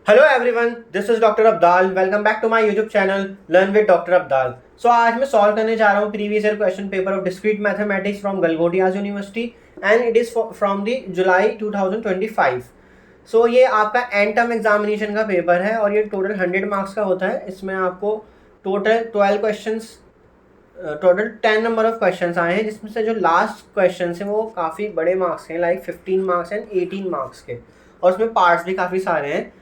Hello everyone, this is doctor Abdal. Welcome back to my YouTube channel learn with doctor Abdal. So आज मैं solve करने जा रहा हूँ previous year question paper of discrete mathematics from Galgotias university and it is from the July 2025। So ये आपका end term examination का paper है और ये टोटल 100 मार्क्स का होता है। इसमें आपको total 12 questions, total 10 number of questions आए हैं, जिसमें से जो लास्ट क्वेश्चन है वो काफ़ी बड़े मार्क्स के, लाइक 15 मार्क्स एंड 18 मार्क्स के, और उसमें पार्ट्स भी काफ़ी सारे हैं।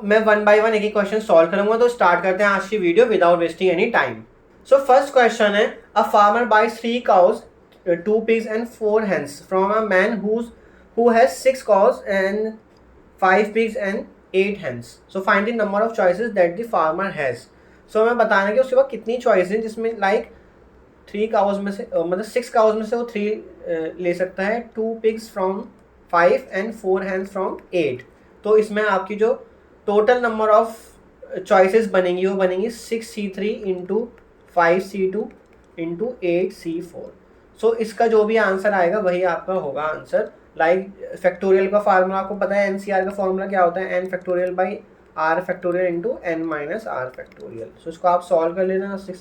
मैं वन बाय वन एक एक क्वेश्चन सॉल्व करूंगा। तो स्टार्ट करते हैं आज की video without wasting any time. First question है, a farmer buys 3 cows, 2 pigs and 4 hens from a man who has 6 cows and 5 pigs and 8 hens. So find the number of choices that the farmer has. हमें बताना कि उसके पास कितनी choice है, जिसमें like 3 cows में से मतलब 6 cows में से वो 3 ले सकता है, 2 pigs from 5 and 4 hens from 8। तो इसमें आपकी जो टोटल नंबर ऑफ चॉइसेस बनेंगी वो बनेंगी 6C3 into 5C2 into 8C4। इसका जो भी आंसर आएगा वही आपका होगा आंसर। लाइक फैक्टोरियल का फार्मूला आपको पता है, एनसीआर का फार्मूला क्या होता है, n factorial by r factorial into n minus r factorial. इसको आप सॉल्व कर लेना। 6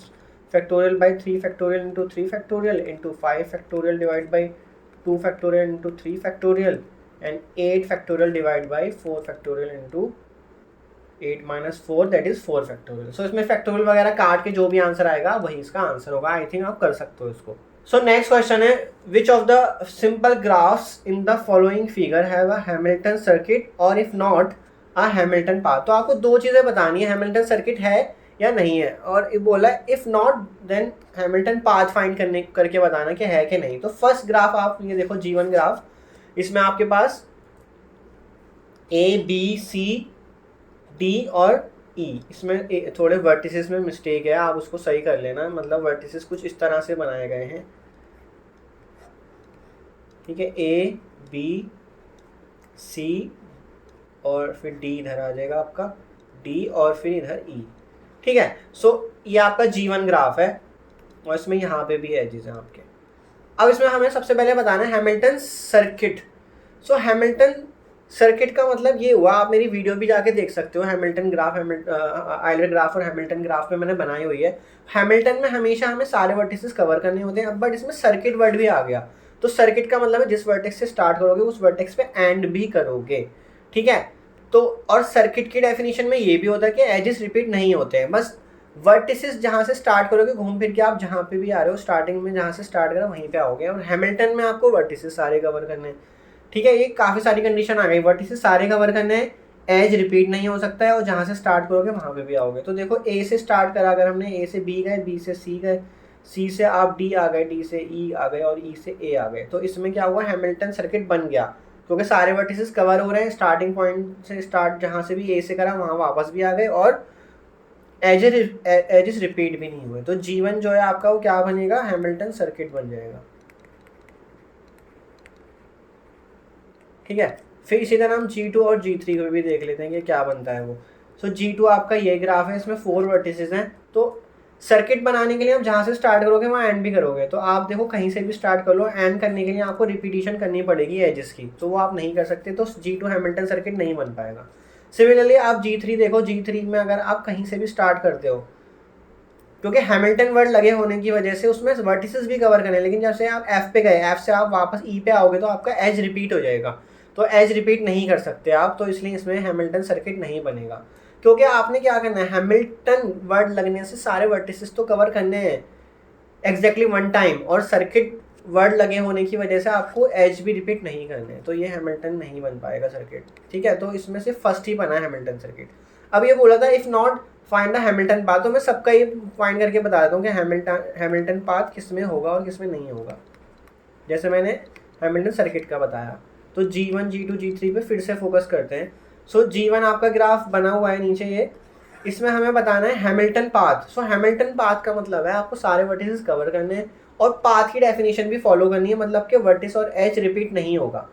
factorial by 3 factorial into 3 factorial into 5 factorial divide by 2 factorial into 3 factorial and 8 factorial divide by 4 factorial into 8 minus 4 that is 4 factorial. इसमें factorial वगैरह काट के जो भी आंसर आएगा वही इसका आंसर होगा। आई थिंक आप कर सकते हो इसको। नेक्स्ट क्वेश्चन है, which of the simple graphs in the following figure have a Hamilton circuit और if not a Hamilton path. तो आपको दो चीज़ें बतानी है, हैमिल्टन सर्किट है या नहीं है, और बोला if not then Hamilton path find करके बताना कि है कि नहीं। तो फर्स्ट ग्राफ आप ये देखो, G1 ग्राफ, इसमें आपके पास ABCD और E, इसमें थोड़े वर्टिसेस में मिस्टेक है, आप उसको सही कर लेना। मतलब वर्टिसेस कुछ इस तरह से बनाए गए हैं, ठीक है, ABC और फिर D इधर आ जाएगा आपका, D और फिर इधर E, ठीक है। ये आपका G1 ग्राफ है और इसमें यहाँ पे भी एजेस हैं आपके। अब इसमें हमें सबसे पहले बताना है हैमिल्टन सर्किट। हैमिल्टन सर्किट का मतलब ये हुआ, आप मेरी वीडियो भी जाके देख सकते हो, हैमिल्टन ग्राफ, आइलर ग्राफ और हैमिल्टन ग्राफ में मैंने बनाई हुई है। हैमिल्टन में हमेशा हमें सारे वर्टिसेस कवर करने होते हैं, अब बट इसमें सर्किट वर्ड भी आ गया। तो सर्किट का मतलब है जिस वर्टेक्स से स्टार्ट करोगे उस वर्टेक्स पे एंड भी करोगे, ठीक है। तो और सर्किट की डेफिनेशन में ये भी होता है कि एजेस रिपीट नहीं होते हैं, बस वर्टिसेस जहाँ से स्टार्ट करोगे घूम फिर के आप जहाँ पे भी आ रहे हो स्टार्टिंग में जहाँ से स्टार्ट करा वहीं पे आओगे। और हैमिल्टन में आपको वर्टिसेस सारे कवर करने हैं, ठीक है। ये काफ़ी सारी कंडीशन आ गई, वर्टिसेस सारे कवर करने हैं, एज रिपीट नहीं हो सकता है, और जहाँ से स्टार्ट करोगे वहाँ पे भी आओगे। तो देखो ए से स्टार्ट करा, अगर हमने ए से बी गए, बी से सी गए, सी से आप डी आ गए, डी से ई आ गए और ई से ए आ गए, तो इसमें क्या हुआ, हैमिल्टन सर्किट बन गया, क्योंकि सारे वर्टिसेस कवर हो रहे हैं। स्टार्टिंग पॉइंट से स्टार्ट जहाँ से भी ए से करा वहाँ वापस भी आ गए और एजेस रिपीट भी नहीं हुए। तो G1 जो है आपका वो क्या बनेगा, हैमिल्टन सर्किट बन जाएगा, ठीक है। फिर इसी तरह हम G2 और G3 को भी देख लेते हैं कि क्या बनता है वो। G2 आपका ये ग्राफ है, इसमें 4 वर्टिसेस हैं। तो सर्किट बनाने के लिए आप जहाँ से स्टार्ट करोगे वहाँ एंड भी करोगे। तो आप देखो कहीं से भी स्टार्ट कर लो, एंड करने के लिए आपको रिपीटिशन करनी पड़ेगी एजेस की, तो वो आप नहीं कर सकते, तो G2 हैमिल्टन सर्किट नहीं बन पाएगा। सिमिलरली आप G3 देखो, G3 में अगर आप कहीं से भी स्टार्ट करते हो, क्योंकि हैमिल्टन वर्ड लगे होने की वजह से उसमें वर्टिसेस भी कवर करने, लेकिन जब से आप F पे गए, F से आप वापस E पे आओगे तो आपका एज रिपीट हो जाएगा, तो एज रिपीट नहीं कर सकते आप, तो इसलिए इसमें हैमिल्टन सर्किट नहीं बनेगा। क्योंकि आपने क्या करना है, हैमिल्टन वर्ड लगने से सारे वर्टिसेस तो कवर करने हैं एग्जैक्टली वन टाइम, और सर्किट वर्ड लगे होने की वजह से आपको एज भी रिपीट नहीं करने, तो ये हैमिल्टन नहीं बन पाएगा सर्किट, ठीक है। तो इसमें से फर्स्ट ही बना है हैमिल्टन सर्किट। अब ये बोला था if not find the Hamilton path, तो मैं सबका ये फाइंड करके बता देता हूँ कि हैमिल्टन पाथ किस में होगा और किस में नहीं होगा, जैसे मैंने हैमिल्टन सर्किट का बताया। तो G1, G2, G3 पे फिर से फोकस करते हैं। G1 आपका ग्राफ बना हुआ है नीचे ये, इसमें हमें बताना है हैमिल्टन पाथ। हैमिल्टन पाथ का मतलब है आपको सारे वर्टिसेस कवर करने हैं और पाथ की डेफिनेशन भी फॉलो करनी है, मतलब कि वर्टिस और एज रिपीट नहीं होगा,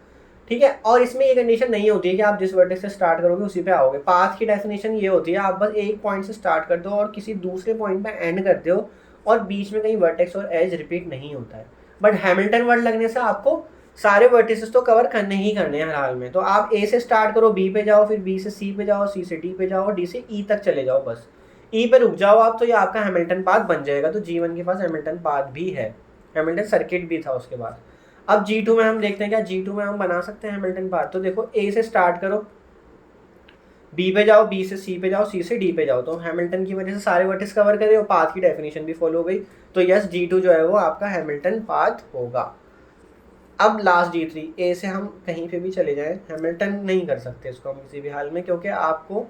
ठीक है। और इसमें ये कंडीशन नहीं होती है कि आप जिस वर्टेक्स से स्टार्ट करोगे उसी पे आओगे। पाथ की डेफिनेशन ये होती है आप बस एक पॉइंट से स्टार्ट कर दो और किसी दूसरे पॉइंट पे एंड कर दो और बीच में कहीं वर्टेक्स और एज रिपीट नहीं होता है। बट हैमिल्टन वर्ड लगने से आपको सारे वर्टिसेस तो कवर करने ही करने हैं हर हाल में। तो आप ए से स्टार्ट करो, बी पे जाओ, फिर बी से सी पे जाओ, सी से डी पे जाओ, डी से ई तक चले जाओ, बस ई पे रुक जाओ आप, तो ये आपका हैमिल्टन पाथ बन जाएगा। तो G1 के पास हैमिल्टन पाथ भी है, हैमिल्टन सर्किट भी था उसके बाद। अब G2 में हम देखते हैं क्या G2 में हम बना सकते हैं हैमिल्टन पाथ। तो देखो ए से स्टार्ट करो, बी पे जाओ, बी से सी पे जाओ, सी से डी पे जाओ, तो हैमिल्टन की वजह से सारे वर्टिस कवर करे और पाथ की डेफिनेशन भी फॉलो हो गई। तो यस G2 जो है वो आपका हैमिल्टन पाथ होगा। अब लास्ट G3, ए से हम कहीं पे भी चले जाएं, हैमिल्टन नहीं कर सकते इसको हम किसी भी हाल में, क्योंकि आपको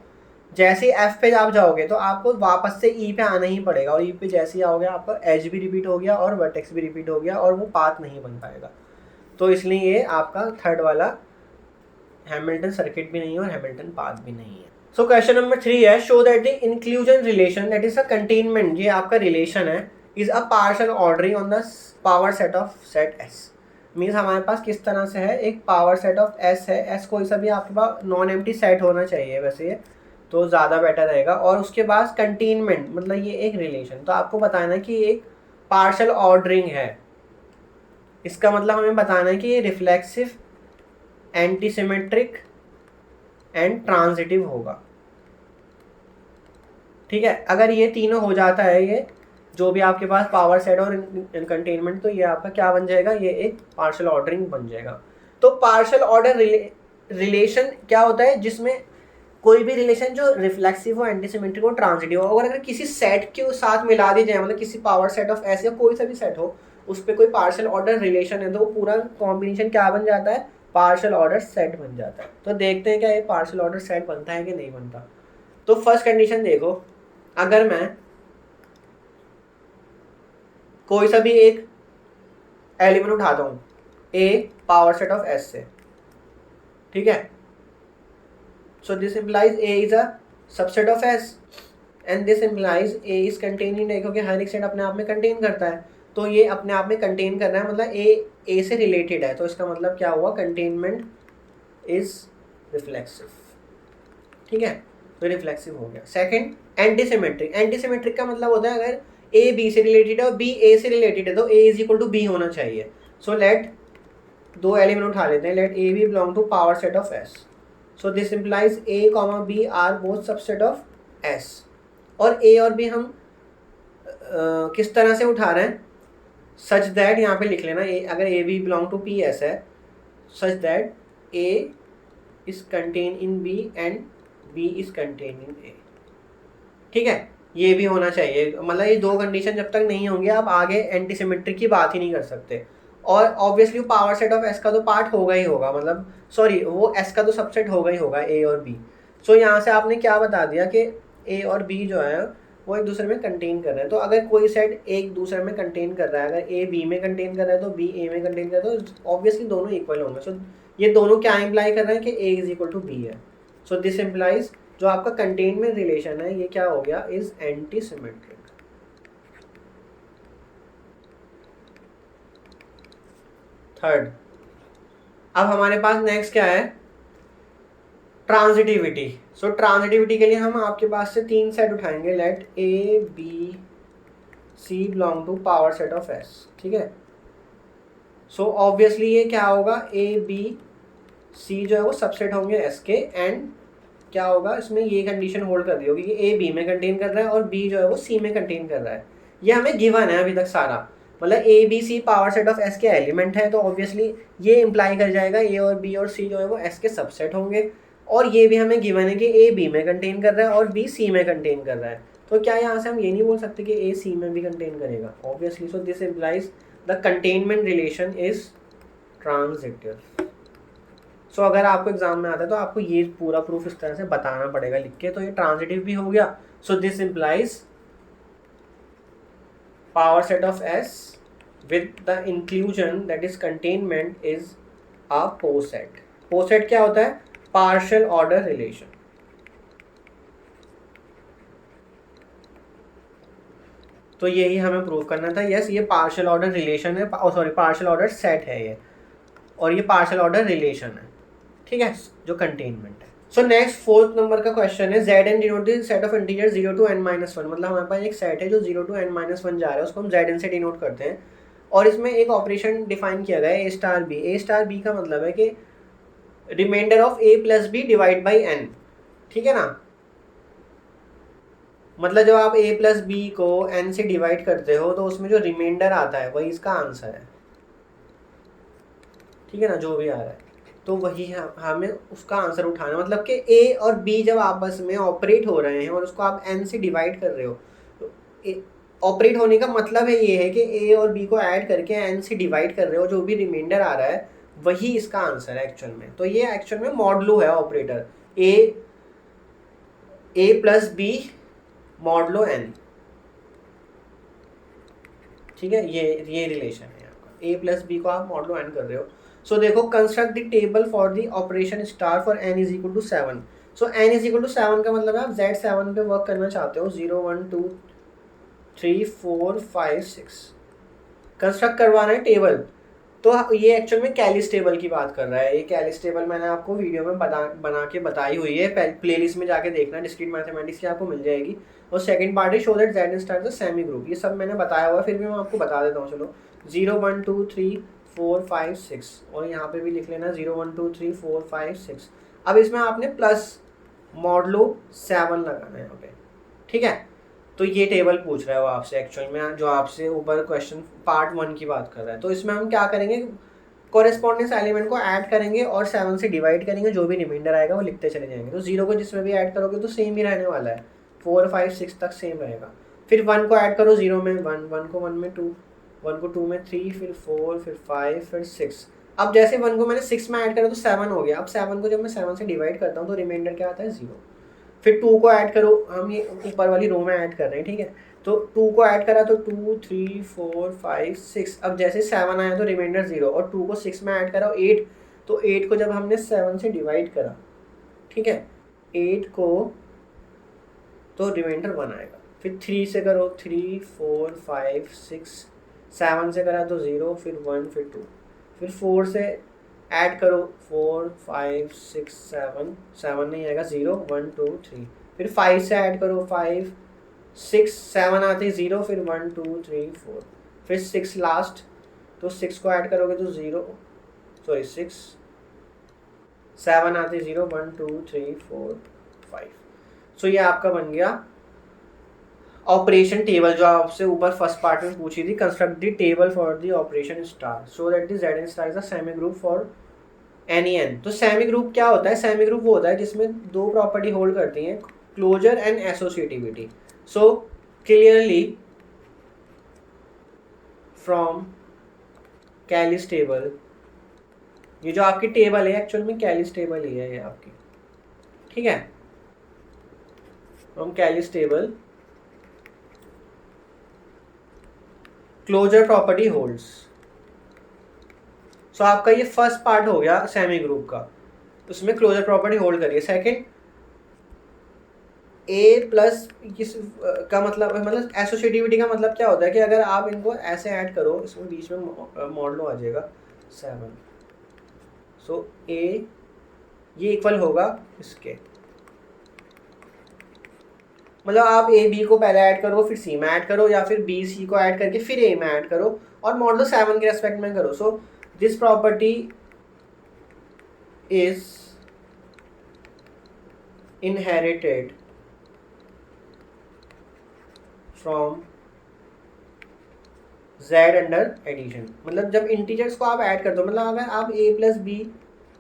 जैसे एफ पे आप जाओगे तो आपको वापस से ई पे आना ही पड़ेगा, और ई पे जैसे ही आओगे आपका एज भी रिपीट हो गया और वर्टेक्स भी रिपीट हो गया और वो पाथ नहीं बन पाएगा। तो इसलिए ये आपका थर्ड वाला हैमिल्टन सर्किट भी नहीं है और हैमिल्टन पाथ भी नहीं है। सो क्वेश्चन नंबर 3 है, show that the inclusion relation that is a containment, ये आपका रिलेशन है, is a partial ordering on the power set of set S. Means हमारे पास किस तरह से है, एक पावर सेट ऑफ एस है, एस कोई सा भी आपके पास नॉन एम्प्टी सेट होना चाहिए वैसे ये, तो ज़्यादा बेटर रहेगा। और उसके बाद कंटेनमेंट मतलब ये एक रिलेशन, तो आपको बताना है कि एक पार्शियल ऑर्डरिंग है, इसका मतलब हमें बताना है कि ये रिफ्लेक्सिव, एंटीसिमेट्रिक एंड ट्रांजिटिव होगा। ठीक है, अगर ये तीनों हो जाता है, ये जो भी आपके पास पावर सेट और कंटेनमेंट, तो ये आपका क्या बन जाएगा, ये एक पार्शियल ऑर्डरिंग बन जाएगा। तो पार्शियल ऑर्डर रिलेशन क्या होता है, जिसमें कोई भी रिलेशन जो रिफ्लेक्सिव हो, एंटीसिमेट्रिक हो, ट्रांजिटिव हो, अगर किसी सेट के साथ मिला दी जाए, मतलब किसी पावर सेट ऑफ एस या कोई सा भी सेट हो, उस पर कोई पार्शियल ऑर्डर रिलेशन है, तो वो पूरा कॉम्बिनेशन क्या बन जाता है, पार्शियल ऑर्डर सेट बन जाता है। तो देखते हैं क्या ये पार्शियल ऑर्डर सेट बनता है कि नहीं बनता। तो फर्स्ट कंडीशन देखो, अगर मैं कोई सा भी एक एलिमेंट उठाता हूँ A power set of S से, ठीक है, so this implies A is a subset of S and this implies A is contain in A, क्योंकि हर एक सेट अपने आप में कंटेन करता है, तो ये अपने आप में कंटेन कर रहा है, मतलब ए से रिलेटेड है, तो इसका मतलब क्या हुआ, कंटेनमेंट इज रिफ्लेक्सिव। ठीक है, तो रिफ्लेक्सिव हो गया। सेकंड, एंटीसिमेट्रिक, एंटीसिमेट्रिक का मतलब होता है अगर ए बी से रिलेटेड है और बी ए से रिलेटेड है, तो a is equal to b होना चाहिए। सो लेट दो एलिमेंट उठा लेते हैं, let a B belong to power set of s, so this implies a comma b are both subset of s. और ए और बी हम किस तरह से उठा रहे हैं, सच दैट, यहाँ पे लिख लेना, अगर A B belong to P S है, such that A is contain in B and B is contain in A. ठीक है, ये भी होना चाहिए, मतलब ये दो कंडीशन जब तक नहीं होंगे आप आगे एंटीसिमेट्रिक की बात ही नहीं कर सकते। और obviously power set of S का तो पार्ट होगा ही होगा, मतलब सॉरी वो एस का तो सबसेट होगा ही होगा, ए और बी। सो यहाँ से आपने क्या बता दिया कि ए और बी जो है वो एक दूसरे में कंटेन कर रहे हैं। तो अगर कोई सेट एक दूसरे में कंटेन कर रहा है, अगर ए बी में कंटेन कर रहा है तो बी ए में कंटेन कर रहा है, तो ऑब्वियसली दोनों इक्वल होंगे। सो ये दोनों क्या इम्प्लाई कर रहे हैं कि ए इज इक्वल टू बी है। सो दिस इम्प्लाइज जो आपका कंटेनमेंट रिलेशन है ये क्या हो गया, इज एंटीसिमेट्रिक। थर्ड, अब हमारे पास नेक्स्ट क्या है, ट्रांजिटिविटी। सो ट्रांजिटिविटी के लिए हम आपके पास से तीन सेट उठाएंगे, let a b c belong to power set of s. ठीक है, सो ऑब्वियसली ये क्या होगा, ए बी सी जो है वो सबसेट होंगे एस के, एंड क्या होगा इसमें ये कंडीशन होल्ड कर दी होगी कि ए बी में कंटेन कर रहा है और बी जो है वो सी में कंटेन कर रहा है। ये हमें गिवन है अभी तक सारा, मतलब a b c power set of s के एलिमेंट है, तो ऑब्वियसली ये इंप्लाई कर जाएगा ए और बी और सी जो है वो एस के सबसेट होंगे। और ये भी हमें गिवन है कि ए बी में कंटेन कर रहा है और बी सी में कंटेन कर रहा है, तो क्या यहाँ से हम ये नहीं बोल सकते कि ए सी में भी कंटेन करेगा, obviously. So this implies the containment relation is transitive. So अगर आपको एग्जाम में आता है तो आपको ये पूरा प्रूफ इस तरह से बताना पड़ेगा लिख के, तो ये ट्रांजिटिव भी हो गया। So this implies power set of S with the inclusion that is containment is a poset. Poset क्या होता है, पार्शियल ऑर्डर रिलेशन। तो यही हमें प्रूव करना था, यस ये पार्शियल ऑर्डर रिलेशन है, सॉरी पार्शियल ऑर्डर सेट है ये, और ये पार्शियल ऑर्डर रिलेशन है। ठीक है, जो कंटेनमेंट है। सो नेक्स्ट फोर्थ नंबर का क्वेश्चन है, Z n denote the set of integer 0 to n-1, मतलब हमारे पास एक सेट है जो 0 to n-1 जा रहा है, उसको हम जेड एन से डिनोट करते हैं। और इसमें एक ऑपरेशन डिफाइन किया गया है a star b. A star b का मतलब है कि reminder of a plus b divide by n, ठीक है ना। मतलब जब आप a प्लस बी को n से डिवाइड करते हो तो उसमें जो रिमाइंडर आता है वही इसका आंसर है, ठीक है ना, जो भी आ रहा है तो वही हमें उसका आंसर उठाना। मतलब कि a और b जब आपस में ऑपरेट हो रहे हैं और उसको आप n से डिवाइड कर रहे हो, तो ऑपरेट होने का मतलब है ये है कि a और b को ऐड करके n से डिवाइड कर रहे हो, जो भी रिमाइंडर आ रहा है वही इसका आंसर है एक्चुअल में। तो ये एक्चुअल में मॉडलो है operator, a plus b modulo n, ठीक है। ये रिलेशन है आपका, a प्लस बी को आप मॉडलो n कर रहे हो। सो देखो, construct the table for the operation star for n is equal to 7। So n is equal to 7 का मतलब है आप Z7 पे वर्क करना चाहते हो, 0 1 2 3 4 5 6 कंस्ट्रक्ट करवाना है टेबल। तो ये एक्चुअल में कैलिस टेबल की बात कर रहा है। ये कैलिस टेबल मैंने आपको वीडियो में बना के बताई हुई है, प्लेलिस्ट में जाके देखना, डिस्क्रीट मैथमेटिक्स की आपको मिल जाएगी। और सेकंड पार्ट है show that Z star the semi group, ये सब मैंने बताया हुआ है, फिर भी मैं आपको बता देता हूँ। चलो 0 1 2 3 4 5 6 और यहाँ पे भी लिख लेना 0 1 2 3 4 5 6। अब इसमें आपने प्लस मॉडलो 7 लगाना है यहाँ पे, ठीक है। तो ये टेबल पूछ रहा है वो आपसे एक्चुअल में, जो आपसे ऊपर क्वेश्चन पार्ट 1 की बात कर रहा है। तो इसमें हम क्या करेंगे, कोरेस्पॉन्डेंस एलिमेंट को ऐड करेंगे और 7 से डिवाइड करेंगे, जो भी रिमाइंडर आएगा वो लिखते चले जाएंगे। तो 0 को जिसमें भी ऐड करोगे तो सेम ही रहने वाला है, 4 5 6 तक सेम रहेगा। फिर 1 को ऐड करो 0 में 1, 1 को 1 में 2, 1 को 2 में 3, फिर 4, फिर 5, फिर 6। अब जैसे 1 को मैंने 6 में ऐड करा तो 7 हो गया। अब 7 को जब मैं 7 से डिवाइड करता हूँ तो रिमाइंडर क्या आता है, 0। फिर 2 को ऐड करो, हम ये ऊपर वाली रो में ऐड कर रहे हैं, ठीक है। तो 2 को ऐड करा तो 2 3 4 5 6। अब जैसे 7 आया तो रिमाइंडर 0, और 2 को 6 में ऐड करा 8। तो 8 को जब हमने 7 से डिवाइड करा, ठीक है, 8 को, तो रिमाइंडर 1 आएगा। फिर 3 से करो 3 4 5 6, 7 से करा तो 0, फिर 1, फिर 2, फिर 4 से ऐड करो 4 5 6 7, 7 नहीं आएगा, 0 1 2 3। फिर 5 से ऐड करो 5 6 7 आते 0, फिर 1 2 3 4, फिर 6 लास्ट। तो 6 को ऐड करोगे तो 0, सॉरी 6 7 आते 0 1 2 3 4 5। सो ये आपका बन गया ऑपरेशन टेबल, जो आपसे ऊपर फर्स्ट पार्ट में पूछी थी, construct the table for the operation star so that the Z star is a semi group for any n। तो सेमी ग्रुप क्या होता है, सेमी ग्रुप वो होता है जिसमें दो प्रॉपर्टी होल्ड करती हैं, closer and associativity. So clearly from Cayley's table, ये जो आपकी टेबल है एक्चुअल में कैलिस टेबल ही है ये आपकी, ठीक है। From Cayley's table closure property holds. So आपका ये फर्स्ट पार्ट हो गया सेमी ग्रुप का, उसमें क्लोजर प्रॉपर्टी होल्ड करिए। सेकंड, ए प्लस किस का मतलब एसोसिएटिविटी का मतलब क्या होता है कि अगर आप इनको ऐसे ऐड करो, इसमें बीच में मॉडलो आ जाएगा 7। सो ए ये इक्वल होगा इसके, मतलब आप ए बी को पहले ऐड करो फिर सी में ऐड करो, या फिर बी सी को ऐड करके फिर ए में ऐड करो और मॉडलो 7 के रेस्पेक्ट में करो। So this property is inherited from Z under addition. मतलब जब इंटीजर्स को आप ऐड करते हो, मतलब अगर आप a प्लस बी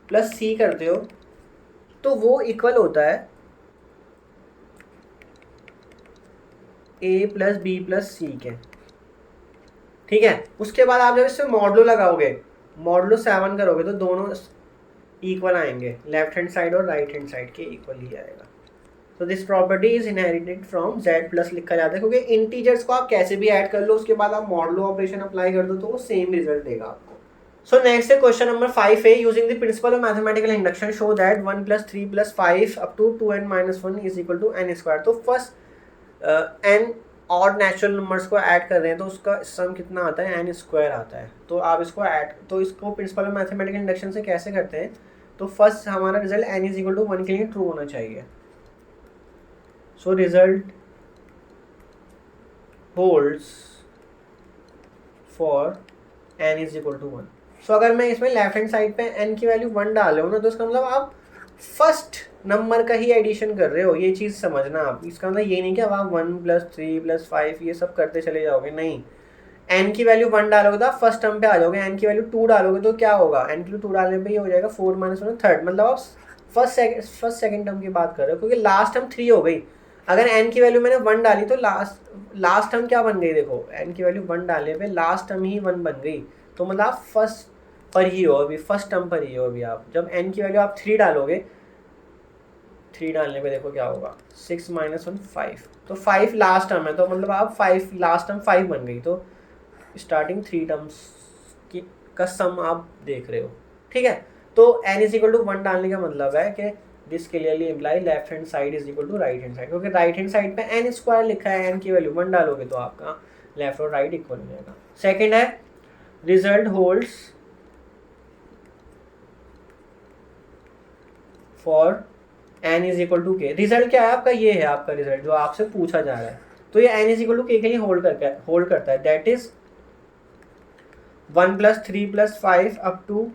प्लस सी करते हो तो वो इक्वल होता है a प्लस बी प्लस सी के, ठीक है। उसके बाद आप जब इससे मॉडलो लगाओगे, मॉडलो 7 करोगे तो दोनों इक्वल आएंगे, लेफ्ट हैंड साइड और राइट हैंड साइड के इक्वल ही आएगा। तो this property is inherited from Z plus लिखा जाता है, क्योंकि इंटीजर्स को आप कैसे भी ऐड कर लो, उसके बाद आप मॉडलो ऑपरेशन अप्लाई कर दो तो वो सेम रिजल्ट देगा आपको। सो नेक्स्ट है क्वेश्चन नंबर 5 है, using the principle of mathematical induction show that 1 plus 3 plus 5 up to 2n minus 1 is equal to n square. तो first n odd natural numbers को ऐड कर रहे हैं तो उसका सम कितना आता है, n स्क्वायर आता है। तो आप इसको ऐड, तो इसको प्रिंसिपल ऑफ मैथमेटिकल इंडक्शन से कैसे करते हैं, तो फर्स्ट हमारा result n is equal to 1 के लिए ट्रू होना चाहिए। So result holds for n is equal to 1। So अगर मैं इसमें लेफ्ट हैंड साइड पे n की वैल्यू 1 डाल रहा हूँ ना, तो इसका मतलब आप फर्स्ट नंबर का ही एडिशन कर रहे हो, ये चीज़ समझना आप। इसका मतलब ये नहीं कि अब आप 1 + 3 + 5 ये सब करते चले जाओगे, नहीं। n की वैल्यू 1 डालोगे तो आप फर्स्ट टर्म पे आ जाओगे, n की वैल्यू 2 डालोगे तो क्या होगा, n की वैल्यू 2 डालने पे ये हो जाएगा 4 - 1 थर्ड, मतलब आप फर्स्ट सेकंड टर्म की बात कर रहे हो, क्योंकि लास्ट टर्म 3 हो गई। अगर n की वैल्यू मैंने 1 डाली तो लास्ट टर्म क्या बन गई, देखो n की वैल्यू 1 डालने पे लास्ट टर्म ही 1 बन गई, तो मतलब आप फर्स्ट पर ही हो अभी, फर्स्ट टर्म पर ही हो अभी आप। जब n की वैल्यू आप 3 डालोगे, 3 डालने पे देखो क्या होगा, 6 - 1 5, तो 5 लास्ट टर्म है, तो मतलब आप 5 लास्ट टर्म 5 बन गई, तो स्टार्टिंग 3 टर्म्स की का सम आप देख रहे हो, ठीक है। तो n इज इक्वल टू 1 डालने का मतलब है कि this clearly imply left hand side is equal to right hand side, क्योंकि राइट हैंड साइड पे n स्क्वायर लिखा है, n की वैल्यू 1 डालोगे तो आपका लेफ्ट और राइट इक्वल हो जाएगा। सेकेंड है result holds for n is equal to k. Result क्या है आपका, ये है आपका रिजल्ट जो आपसे पूछा जा रहा है, तो ये n इज इक्वल टू के लिए होल्ड करता है, that is 1 + 3 + 5 up to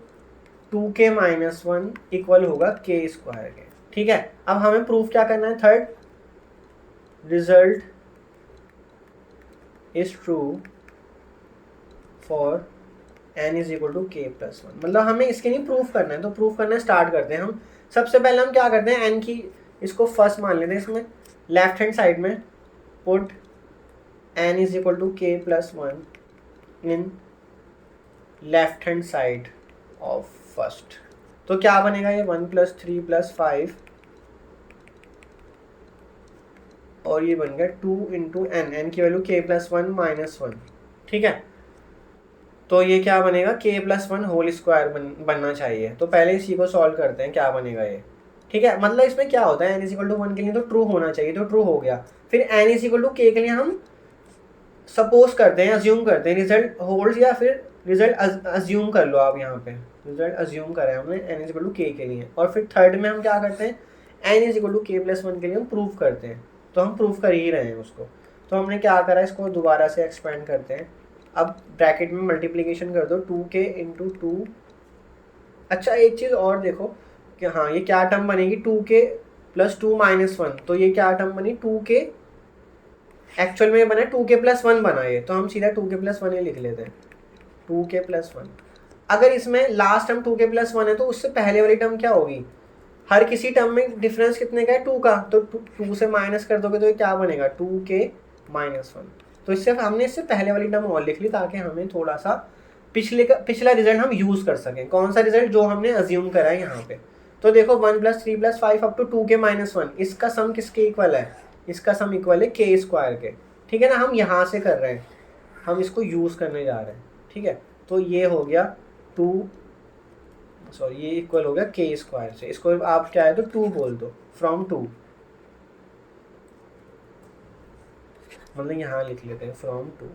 2k - 1 equal होगा k स्क्वायर के, ठीक है। अब हमें प्रूफ क्या करना है, third, result is true for n is equal to k + 1, मतलब हमें इसके लिए प्रूफ करना है, तो प्रूफ करना स्टार्ट करते हैं हम। सबसे पहले हम क्या करते हैं, n की इसको फर्स्ट मान लेते हैं, इसमें लेफ्ट हैंड साइड में put n is equal to k + 1 in left hand side of first, तो क्या बनेगा ये 1 + 3 + 5 और ये बन गया 2 × n की वैल्यू k + 1 - 1, ठीक है। तो ये क्या बनेगा, k + 1 होल स्क्वायर बनना चाहिए, तो पहले इसी को सॉल्व करते हैं क्या बनेगा ये, ठीक है। मतलब इसमें क्या होता है, n इज इक्वल टू 1 के लिए तो ट्रू होना चाहिए, तो ट्रू हो गया। फिर n is equal to k के लिए हम सपोज करते हैं, अज्यूम करते हैं रिजल्ट होल्ड्स, या फिर रिजल्ट अज्यूम कर लो आप, यहाँ पे रिजल्ट अज्यूम करा है हमने n is equal to k के लिए। और फिर थर्ड में हम क्या करते हैं, n is equal to k + 1 के लिए हम प्रूफ करते हैं, तो हम प्रूफ कर ही रहे हैं उसको। तो हमने क्या करा, इसको दोबारा से एक्सपेंड करते हैं। अब ब्रैकेट में मल्टीप्लिकेशन कर दो 2k × 2। अच्छा एक चीज़ और देखो कि हाँ ये क्या टर्म बनेगी, 2k + 2 - 1, तो ये क्या टर्म बनी, 2k एक्चुअल में बना 2k + 1 बना ये, तो हम सीधा 2k + 1 ही लिख लेते हैं, 2k + 1। अगर इसमें लास्ट टर्म 2k + 1 है तो उससे पहले वाली टर्म क्या होगी, हर किसी टर्म में डिफरेंस कितने का है, 2 का, तो 2 से माइनस कर दोगे तो ये क्या बनेगा, 2k - 1। तो इससे हमने इससे पहले वाली टर्म और लिख ली, ताकि हमें थोड़ा सा पिछला रिजल्ट हम यूज़ कर सकें। कौन सा रिजल्ट, जो हमने अज्यूम करा है यहाँ पे। तो देखो 1 + 3 + 5 अप टू 2k - 1, इसका सम किसके इक्वल है, इसका सम इक्वल है k स्क्वायर के, ठीक है ना। हम यहाँ से कर रहे हैं, हम इसको यूज़ करने जा रहे हैं, ठीक है। तो ये हो गया ये इक्वल हो गया k स्क्वायर से, इसको आप क्या है तो 2 बोल दो, फ्रॉम 2, मतलब यहाँ लिख लेते हैं फ्रॉम 2।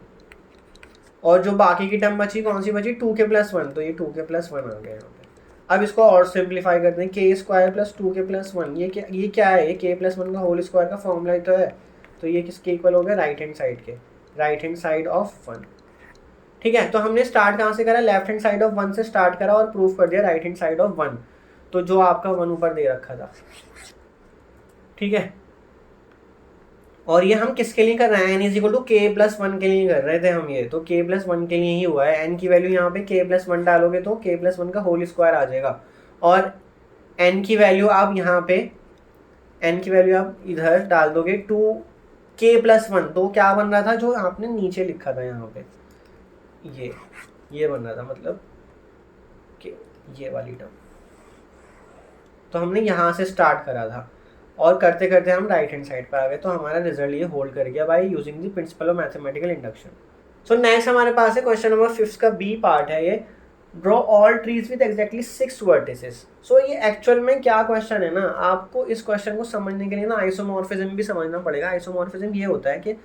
और जो बाकी की टर्म बची, कौन सी बची, 2k + 1, तो ये 2k + 1 आ गया यहाँ पे। अब इसको और सिंप्लीफाई करते हैं, k स्क्वायर + 2k + 1, ये क्या है, ये k + 1 का होल स्क्वायर का फॉर्मूला ही तो है, तो ये किसके इक्वल हो गया, राइट हैंड साइड के, राइट हैंड साइड ऑफ 1, ठीक है। तो हमने स्टार्ट कहाँ से करा, लेफ्ट हैंड साइड ऑफ 1 से स्टार्ट करा और प्रूफ कर दिया राइट हैंड साइड ऑफ 1, तो जो आपका 1 ऊपर दे रखा था, ठीक है। और ये हम किसके लिए कर रहे हैं, n is equal to k + 1 के लिए कर रहे थे हम ये, तो k + 1 के लिए ही हुआ है। n की वैल्यू यहाँ पे k + 1 डालोगे तो k + 1 का होल स्क्वायर आ जाएगा, और n की वैल्यू आप यहाँ पे n की वैल्यू आप इधर डाल दोगे 2k + 1, तो क्या बन रहा था जो आपने नीचे लिखा था यहाँ पे, ये बन रहा था, मतलब कि ये वाली टर्म। तो हमने यहाँ से स्टार्ट करा था और करते करते हम राइट हैंड साइड पर आ गए, तो हमारा रिजल्ट ये होल्ड कर गया by using the principle of mathematical induction. So next हमारे पास है क्वेश्चन नंबर 5 का बी पार्ट है ये, draw all trees with exactly 6 vertices. So ये एक्चुअल में क्या क्वेश्चन है ना, आपको इस क्वेश्चन को समझने के लिए ना आइसोमॉर्फिज्म भी समझना पड़ेगा। आइसोमॉर्फिज्म ये होता है कि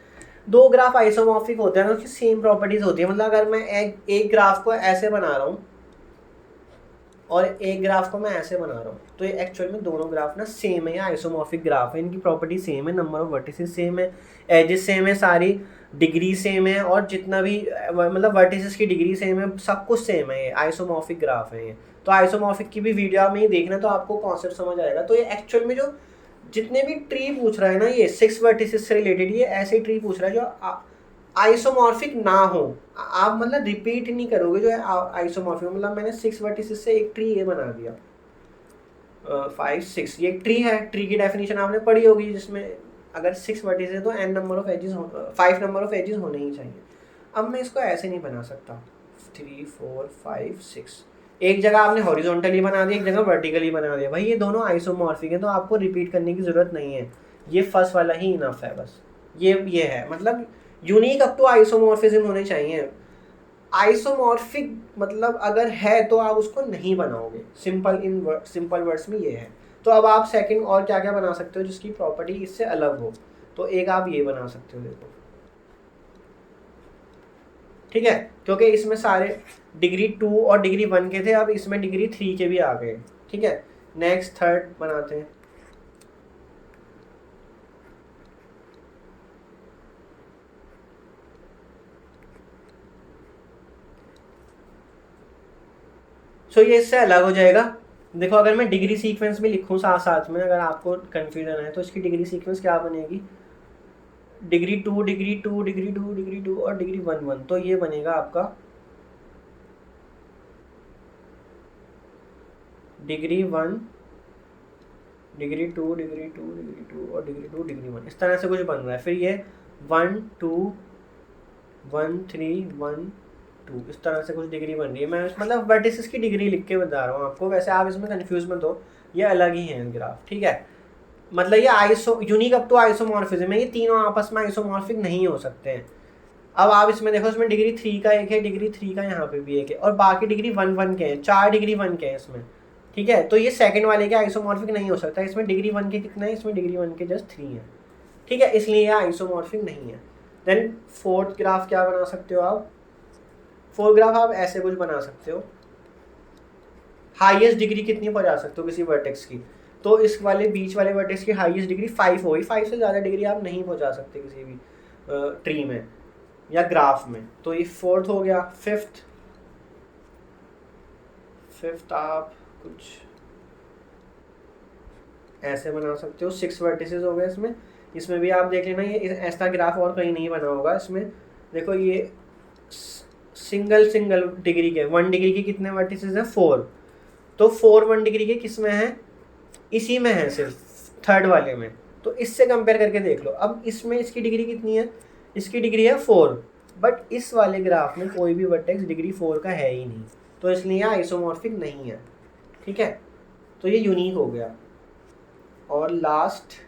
दो ग्राफ आइसोमॉर्फिक होते हैं ना, उसकी सेम प्रॉपर्टीज होती है। मतलब अगर मैं एक ग्राफ को ऐसे बना रहा हूँ और एक ग्राफ को मैं ऐसे बना रहा हूँ, तो ये एक्चुअल में दोनों ग्राफ ना सेम है, या आइसोमॉर्फिक ग्राफ है, इनकी प्रॉपर्टी सेम है, नंबर ऑफ वर्टिसेस सेम है, एजेस सेम है, सारी डिग्री सेम है, और जितना भी मतलब वर्टिसेस की डिग्री सेम है, सब कुछ सेम है, ये आइसोमॉर्फिक ग्राफ है ये। तो आइसोमॉर्फिक की भी वीडियो में ही देखना, तो आपको कॉन्सेप्ट समझ आएगा। तो ये एक्चुअल में जो जितने भी ट्री पूछ रहा है ना, ये 6 वर्टिसेस से रिलेटेड, ये ऐसे ट्री पूछ रहा है जो आइसोमॉर्फिक ना हो। आप मतलब रिपीट नहीं करोगे जो है आइसोमॉर्फिक, मतलब मैंने 6 वर्टिसेस से एक ट्री ये बना दिया, 5 6, ये ट्री है। ट्री की डेफिनेशन आपने पढ़ी होगी, जिसमें अगर 6 वर्टिसेस है तो n number of edges 5 number of edges होने ही चाहिए। अब मैं इसको ऐसे नहीं बना सकता 3 4 5 6, एक जगह आपने हॉरिजॉन्टली बना दिया, एक जगह वर्टिकली बना दिया। भाई ये दोनों आइसोमॉर्फिक है, तो आपको रिपीट करने की ज़रूरत नहीं है, ये फर्स्ट वाला ही इनफ है बस। ये है मतलब यूनिक अप टू आइसोमॉर्फिज्म होने चाहिए। आइसोमॉर्फिक मतलब अगर है तो आप उसको नहीं बनाओगे, सिंपल वर्ड्स में ये है। तो अब आप सेकंड और क्या क्या बना सकते हो जिसकी प्रॉपर्टी इससे अलग हो, तो एक आप ये बना सकते हो, देखो ठीक है, क्योंकि इसमें सारे डिग्री 2 और डिग्री 1 के थे, अब इसमें डिग्री 3 के भी आ गए, ठीक है। नेक्स्ट थर्ड बनाते हैं। सो ये इससे अलग हो जाएगा। देखो अगर मैं डिग्री सीक्वेंस भी लिखूं साथ साथ में, अगर आपको कन्फ्यूजन है तो इसकी डिग्री सीक्वेंस क्या बनेगी, डिग्री 2 डिग्री 2 डिग्री 2 डिग्री 2 और डिग्री 1 1, तो ये बनेगा आपका डिग्री 1 डिग्री 2 डिग्री 2 डिग्री 2 और डिग्री 2 डिग्री 1, इस तरह से कुछ बन रहा है। फिर ये 1 2 1 3 1 2, इस तरह से कुछ डिग्री बन रही है। मैं मतलब वर्टिसेस की डिग्री लिख के बता रहा हूँ आपको, वैसे आप इसमें कंफ्यूज मत हो, ये अलग ही है ग्राफ, ठीक है। मतलब ये यूनिक अप टू आइसोमॉर्फिज्म है, ये तीनों आपस में आइसोमॉर्फिक नहीं हो सकते हैं। अब आप इसमें देखो, इसमें डिग्री 3 का एक है, डिग्री 3 का यहाँ पे भी एक है, और बाकी डिग्री 1 1 के हैं, 4 डिग्री 1 के हैं इसमें, ठीक है। तो ये सेकंड वाले के आइसोमॉर्फिक नहीं हो सकता, इसमें डिग्री 1 के कितने हैं, इसमें डिग्री 1 के जस्ट 3 है, ठीक है, इसलिए ये आइसोमॉर्फिक नहीं है। देन फोर्थ ग्राफ क्या बना सकते हो आप, फोर्थ ग्राफ आप ऐसे कुछ बना सकते हो, हाईएस्ट डिग्री कितनी पहुंचा सकते हो किसी वर्टेक्स की, तो इस वाले बीच वाले वर्टेक्स की हाईएस्ट डिग्री 5 होगी, 5 से ज़्यादा डिग्री आप नहीं पहुंचा सकते किसी भी ट्री में या ग्राफ में। तो ये फोर्थ हो गया। फिफ्थ आप कुछ ऐसे बना सकते हो, 6 वर्टिसेस हो गए इसमें। इसमें भी आप देख लेना, ये ऐसा ग्राफ और कहीं नहीं बना होगा। इसमें देखो ये सिंगल डिग्री के, 1 डिग्री के कितने वर्टिसेस हैं, 4, तो 4 1 डिग्री के किस में है, इसी में है, सिर्फ थर्ड वाले में। तो इससे कंपेयर करके देख लो। अब इसमें इसकी डिग्री कितनी है, इसकी डिग्री है 4, बट इस वाले ग्राफ में कोई भी वर्टेक्स डिग्री 4 का है ही नहीं, तो इसलिए आइसोमॉर्फिक नहीं है, ठीक है। तो ये यूनिक हो गया। और last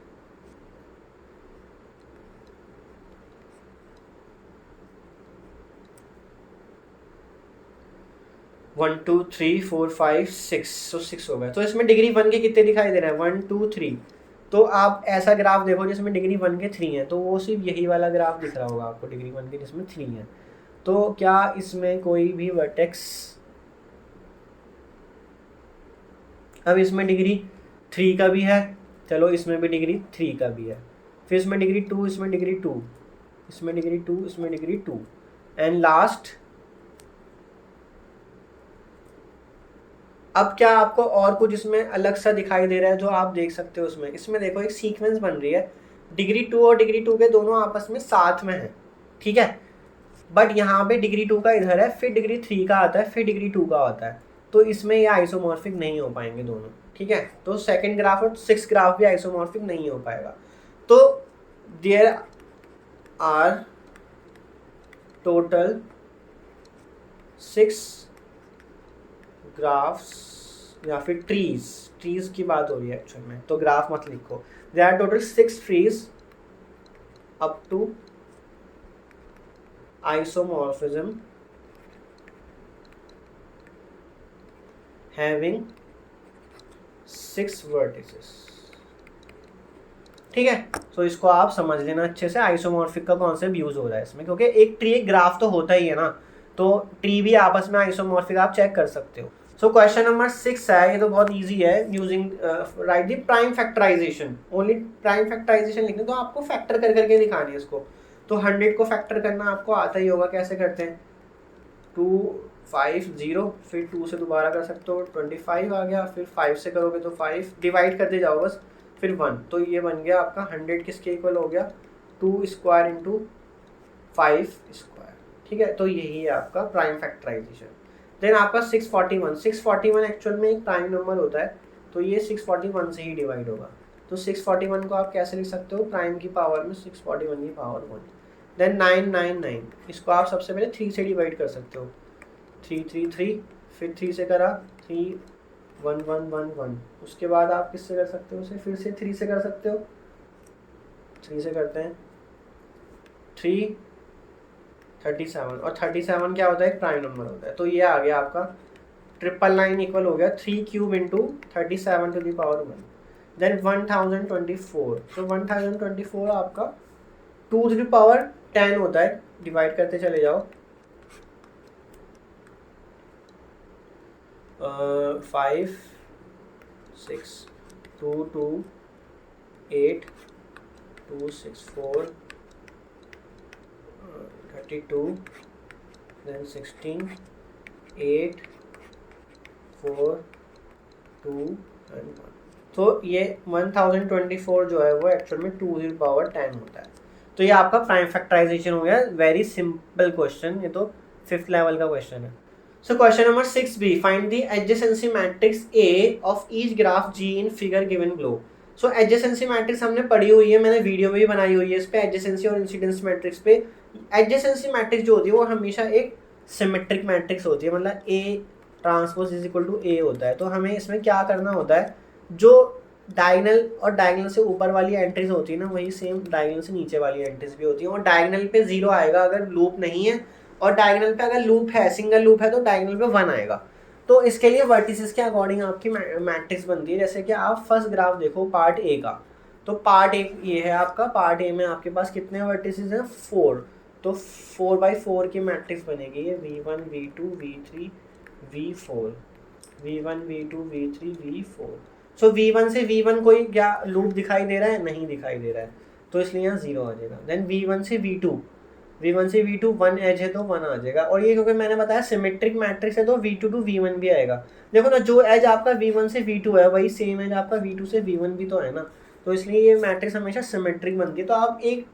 one two three four five six, तो 6 हो गया। तो इसमें डिग्री 1 के कितने दिखाई दे रहे हैं, 1 2 3। तो आप ऐसा ग्राफ देखो जिसमें डिग्री 1 के 3 हैं, तो वो सिर्फ यही वाला ग्राफ दिख रहा होगा आपको, डिग्री 1 के जिसमें 3 है। तो क्या इसमें कोई भी वर्टेक्स, अब इसमें डिग्री 3 का भी है, चलो इसमें भी डिग्री 3 का भी है, फिर इसमें डिग्री 2, इसमें डिग्री 2, इसमें डिग्री 2, इसमें डिग्री 2, एंड लास्ट। अब क्या आपको और कुछ इसमें अलग सा दिखाई दे रहा है जो आप देख सकते हो उसमें, इसमें देखो एक सीक्वेंस बन रही है, डिग्री 2 और डिग्री 2 के दोनों आपस में साथ में है, ठीक है। बट यहाँ पे डिग्री 2 का इधर है, फिर डिग्री 3 का आता है, फिर डिग्री 2 का आता है, तो इसमें ये आइसोमॉर्फिक नहीं हो पाएंगे दोनों, ठीक है। तो सेकंड ग्राफ और 6 ग्राफ भी आइसोमॉर्फिक नहीं हो पाएगा। तो देयर आर टोटल 6 ग्राफ्स, या फिर ट्रीज की बात हो रही है एक्चुअल में, तो ग्राफ मत लिखो। There are total 6 trees up to isomorphism having 6 vertices, ठीक है। तो इसको आप समझ लेना अच्छे से, आइसोमॉर्फिक का कॉन्सेप्ट यूज हो रहा है इसमें, क्योंकि एक ट्री एक ग्राफ तो होता ही है ना, तो ट्री भी आपस में आइसोमॉर्फिक आप चेक कर सकते हो। सो क्वेश्चन नंबर 6 है, ये तो बहुत इजी है। Using right the prime factorization, only prime factorization लिखने, तो आपको फैक्टर कर करके दिखानी है इसको। तो 100 को फैक्टर करना आपको आता ही होगा, कैसे करते हैं, 2 5 0, फिर 2 से दोबारा कर सकते हो 25 आ गया, फिर 5 से करोगे तो 5 डिवाइड करते जाओ बस, फिर 1, तो ये बन गया आपका 100 किसके इक्वल हो गया, 2 स्क्वायर इंटू 5 स्क्वायर। ठीक है, तो यही है आपका प्राइम फैक्टराइजेशन। देन आपका 641 एक्चुअल में एक प्राइम नंबर होता है, तो ये 641 से ही डिवाइड होगा। तो 641 को आप कैसे लिख सकते हो, प्राइम की पावर में 641 की पावर 1। देन 999, इसको आप सबसे पहले 3 से डिवाइड कर सकते हो, 3 3 3, फिर 3 से करा 3 1 1 1 1। उसके बाद आप किससे कर सकते हो उसे, फिर से 3 से कर सकते हो, 3 से करते हैं 3 37, और 37 क्या होता है, एक प्राइम नंबर होता है। तो ये आ गया आपका 999 इक्वल हो गया 3 cube into 37 to the power 1। Then 1024, तो 1024 आपका 2 टू द पावर 10 होता है, डिवाइड करते चले जाओ, 5 6 2 2 8 2 6 4 32, then 16 8 4 2 and 1। तो ये 1024 जो है वो एक्चुअल में 2 टू द पावर 10 होता है। तो ये आपका प्राइम फैक्टराइजेशन हो गया, वेरी सिंपल क्वेश्चन, ये तो 5th लेवल का क्वेश्चन है। So question number 6b, find the adjacency matrix A of each graph ji in figure given below. So adjacency matrix हमने पढ़ी हुई है, मैंने वीडियो में भी बनाई हुई है इस पे, एडजेसेंसी और इंसिडेंस मैट्रिक्स पे। एडजेसेंसी मैट्रिक्स जो होती है वो हमेशा एक सिमेट्रिक मैट्रिक्स होती है, मतलब A transpose is equal to A होता है। तो हमें इसमें क्या करना होता है, जो डायगनल और डायगनल से ऊपर वाली एंट्रीज होती है ना, वही सेम डायगनल से नीचे वाली एंट्रीज भी होती है। और डायगनल पे 0 आएगा अगर लूप नहीं है, और डायगनल पे अगर लूप है, सिंगल लूप है, तो डायगनल पे 1 आएगा। तो इसके लिए वर्टिसेस के अकॉर्डिंग आपकी मैट्रिक्स बनती है। जैसे कि आप फर्स्ट ग्राफ देखो पार्ट ए का, तो पार्ट ए ये है आपका, पार्ट ए में आपके पास कितने वर्टिसेस हैं, 4। तो 4x4 की मैट्रिक्स बनेगी ये, v1 v2 v3 v4, v1 v2 v3 v4। सो v1 से v1 कोई क्या लूप दिखाई दे रहा है, नहीं दिखाई दे रहा है, तो इसलिए यहाँ 0 आ जाएगा। देन v1 से v2 1 एज है तो 1 आ जाएगा। और ये क्योंकि मैंने बताया सिमेट्रिक मैट्रिक्स है तो v2 टू v1 भी आएगा। देखो ना, जो एज आपका v1 से v2 है वही सेम एज आपका v2 से v1 भी तो है ना, तो इसलिए ये मैट्रिक्स हमेशा सिमेट्रिक बनती है। तो आप एक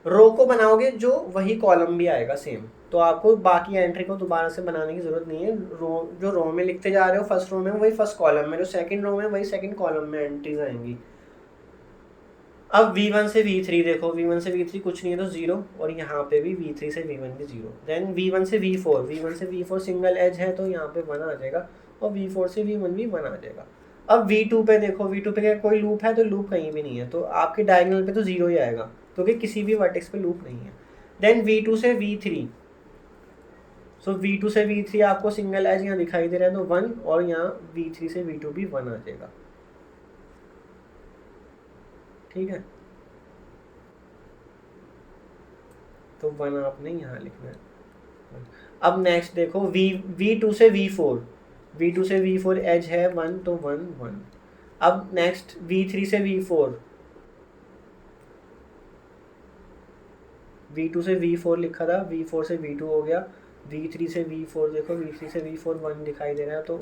रो को बनाओगे जो वही कॉलम भी आएगा सेम, तो आपको बाकी एंट्री को दोबारा से बनाने की जरूरत नहीं है। रो जो रो में लिखते जा रहे हो फर्स्ट रो में वही फर्स्ट कॉलम में, जो सेकंड रो में वही सेकंड कॉलम में एंट्रीज आएंगी। अब v1 से v3 देखो, v1 से v3 कुछ नहीं है तो 0, और यहाँ पे भी v3 से v1 भी 0। देन v1 से v4 सिंगल एज है तो यहाँ पे 1 आ जाएगा, और v4 से v1 भी 1 आ जाएगा। अब v2 पे देखो, v2 पे कोई लूप है तो लूप कहीं भी नहीं है, तो आपके डायगोनल पे तो 0 ही आएगा क्योंकि किसी भी वर्टेक्स पे लूप नहीं है। देन v2 से v3, सो v2 से v3 आपको सिंगल एज यहाँ दिखाई दे रहा है तो 1, और यहाँ v3 से v2 भी 1 आ जाएगा। ठीक है, तो 1 आपने यहाँ लिखना है। अब नेक्स्ट देखो v2 से v4 एज है 1 तो 1 1। अब नेक्स्ट v3 से v2 से v4 लिखा था, v4 से v2 हो गया, v3 से v4 देखो, v3 से v4 1 दिखाई दे रहा है तो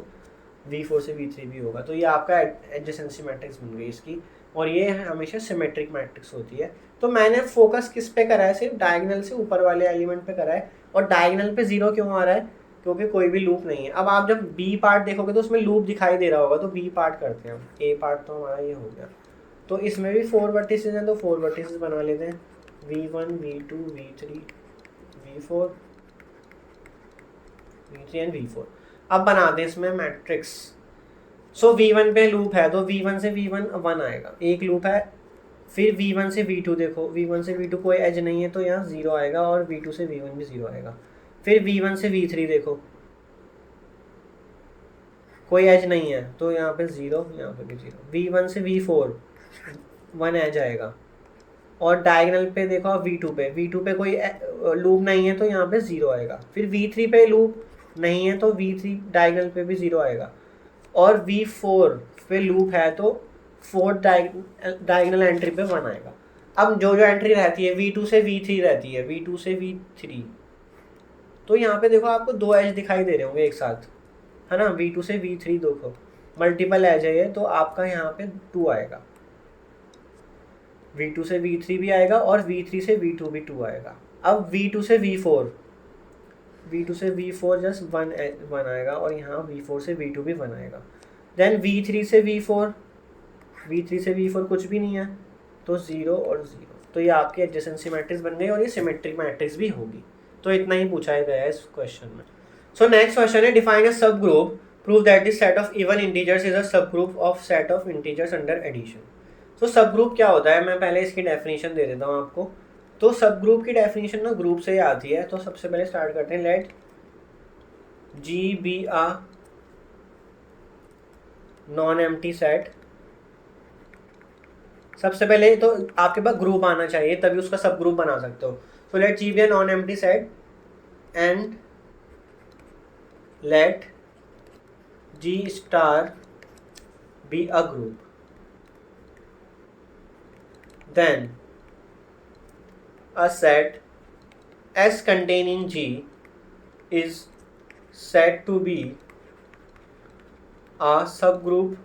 v4 से v3 भी होगा। तो ये आपका एडजेसेंसी मैट्रिक्स बन गई इसकी, और ये हमेशा सिमेट्रिक मैट्रिक्स होती है। तो मैंने फोकस किस पे करा है, सिर्फ डायगोनल से ऊपर वाले एलिमेंट पे करा है। और डायगोनल पे 0 क्यों आ रहा है, क्योंकि कोई भी लूप नहीं है। अब आप जब बी पार्ट देखोगे तो उसमें लूप दिखाई दे रहा होगा, तो बी पार्ट करते हैं हम। ए पार्ट तो हमारा ये हो गया, तो इसमें भी 4 वर्टिसेस हैं तो 4 वर्टिसेस बना लेते हैं, v1 v2 v3 v4 v3 and v4। अब बनाते हैं इसमें मैट्रिक्स। सो v1 पे लूप है तो v1 से v1 1 आएगा, एक लूप है। फिर v1 से v2 देखो, v1 से v2 कोई एज नहीं है तो यहाँ 0 आएगा, और v2 से v1 भी 0 आएगा। फिर v1 से v3 देखो, कोई एज नहीं है तो यहाँ पे 0, यहाँ पे भी 0। v1 से v4 1 एज आएगा, और डायगोनल पे देखो v2 पे कोई लूप नहीं है तो यहाँ पे 0 आएगा। फिर v3 पे लूप नहीं है तो V3 डायगोनल पे भी 0 आएगा, और V4 पे लूप है तो फोर्थ डायगोनल एंट्री पे 1 आएगा। अब जो जो एंट्री रहती है V2 से V3 रहती है, V2 से V3, तो यहाँ पे देखो आपको 2 एज दिखाई दे रहे होंगे एक साथ, है ना। V2 से V3 देखो मल्टीपल एज है ये, तो आपका यहाँ पे 2 आएगा, V2 से V3 भी आएगा और V3 से V2 भी 2 आएगा। अब V2 से V4, V2 से V4 जस्ट 1 आएगा, और यहाँ V4 से V2 भी 1 आएगा। देन V3 से V4, V3 से V4 कुछ भी नहीं है तो 0 और 0, तो ये आपकी एडजेसेंसी मैट्रिक्स बन गई और ये सिमेट्रिक मैट्रिक्स भी होगी। तो इतना ही पूछा गया है इस क्वेश्चन में। सो नेक्स्ट क्वेश्चन है, define a subgroup, prove that the set of even integers is a subgroup of set of integers under addition. तो सब ग्रुप क्या होता है, मैं पहले इसकी डेफिनेशन दे देता हूँ आपको। तो सब ग्रुप की डेफिनेशन ना ग्रुप से ही आती है, तो सबसे पहले स्टार्ट करते हैं, let G be a non empty set. सबसे पहले तो आपके पास ग्रुप आना चाहिए, तभी उसका सब ग्रुप बना सकते हो। तो let G be a non empty set and let G star be a group, then a set S containing G is said to be a subgroup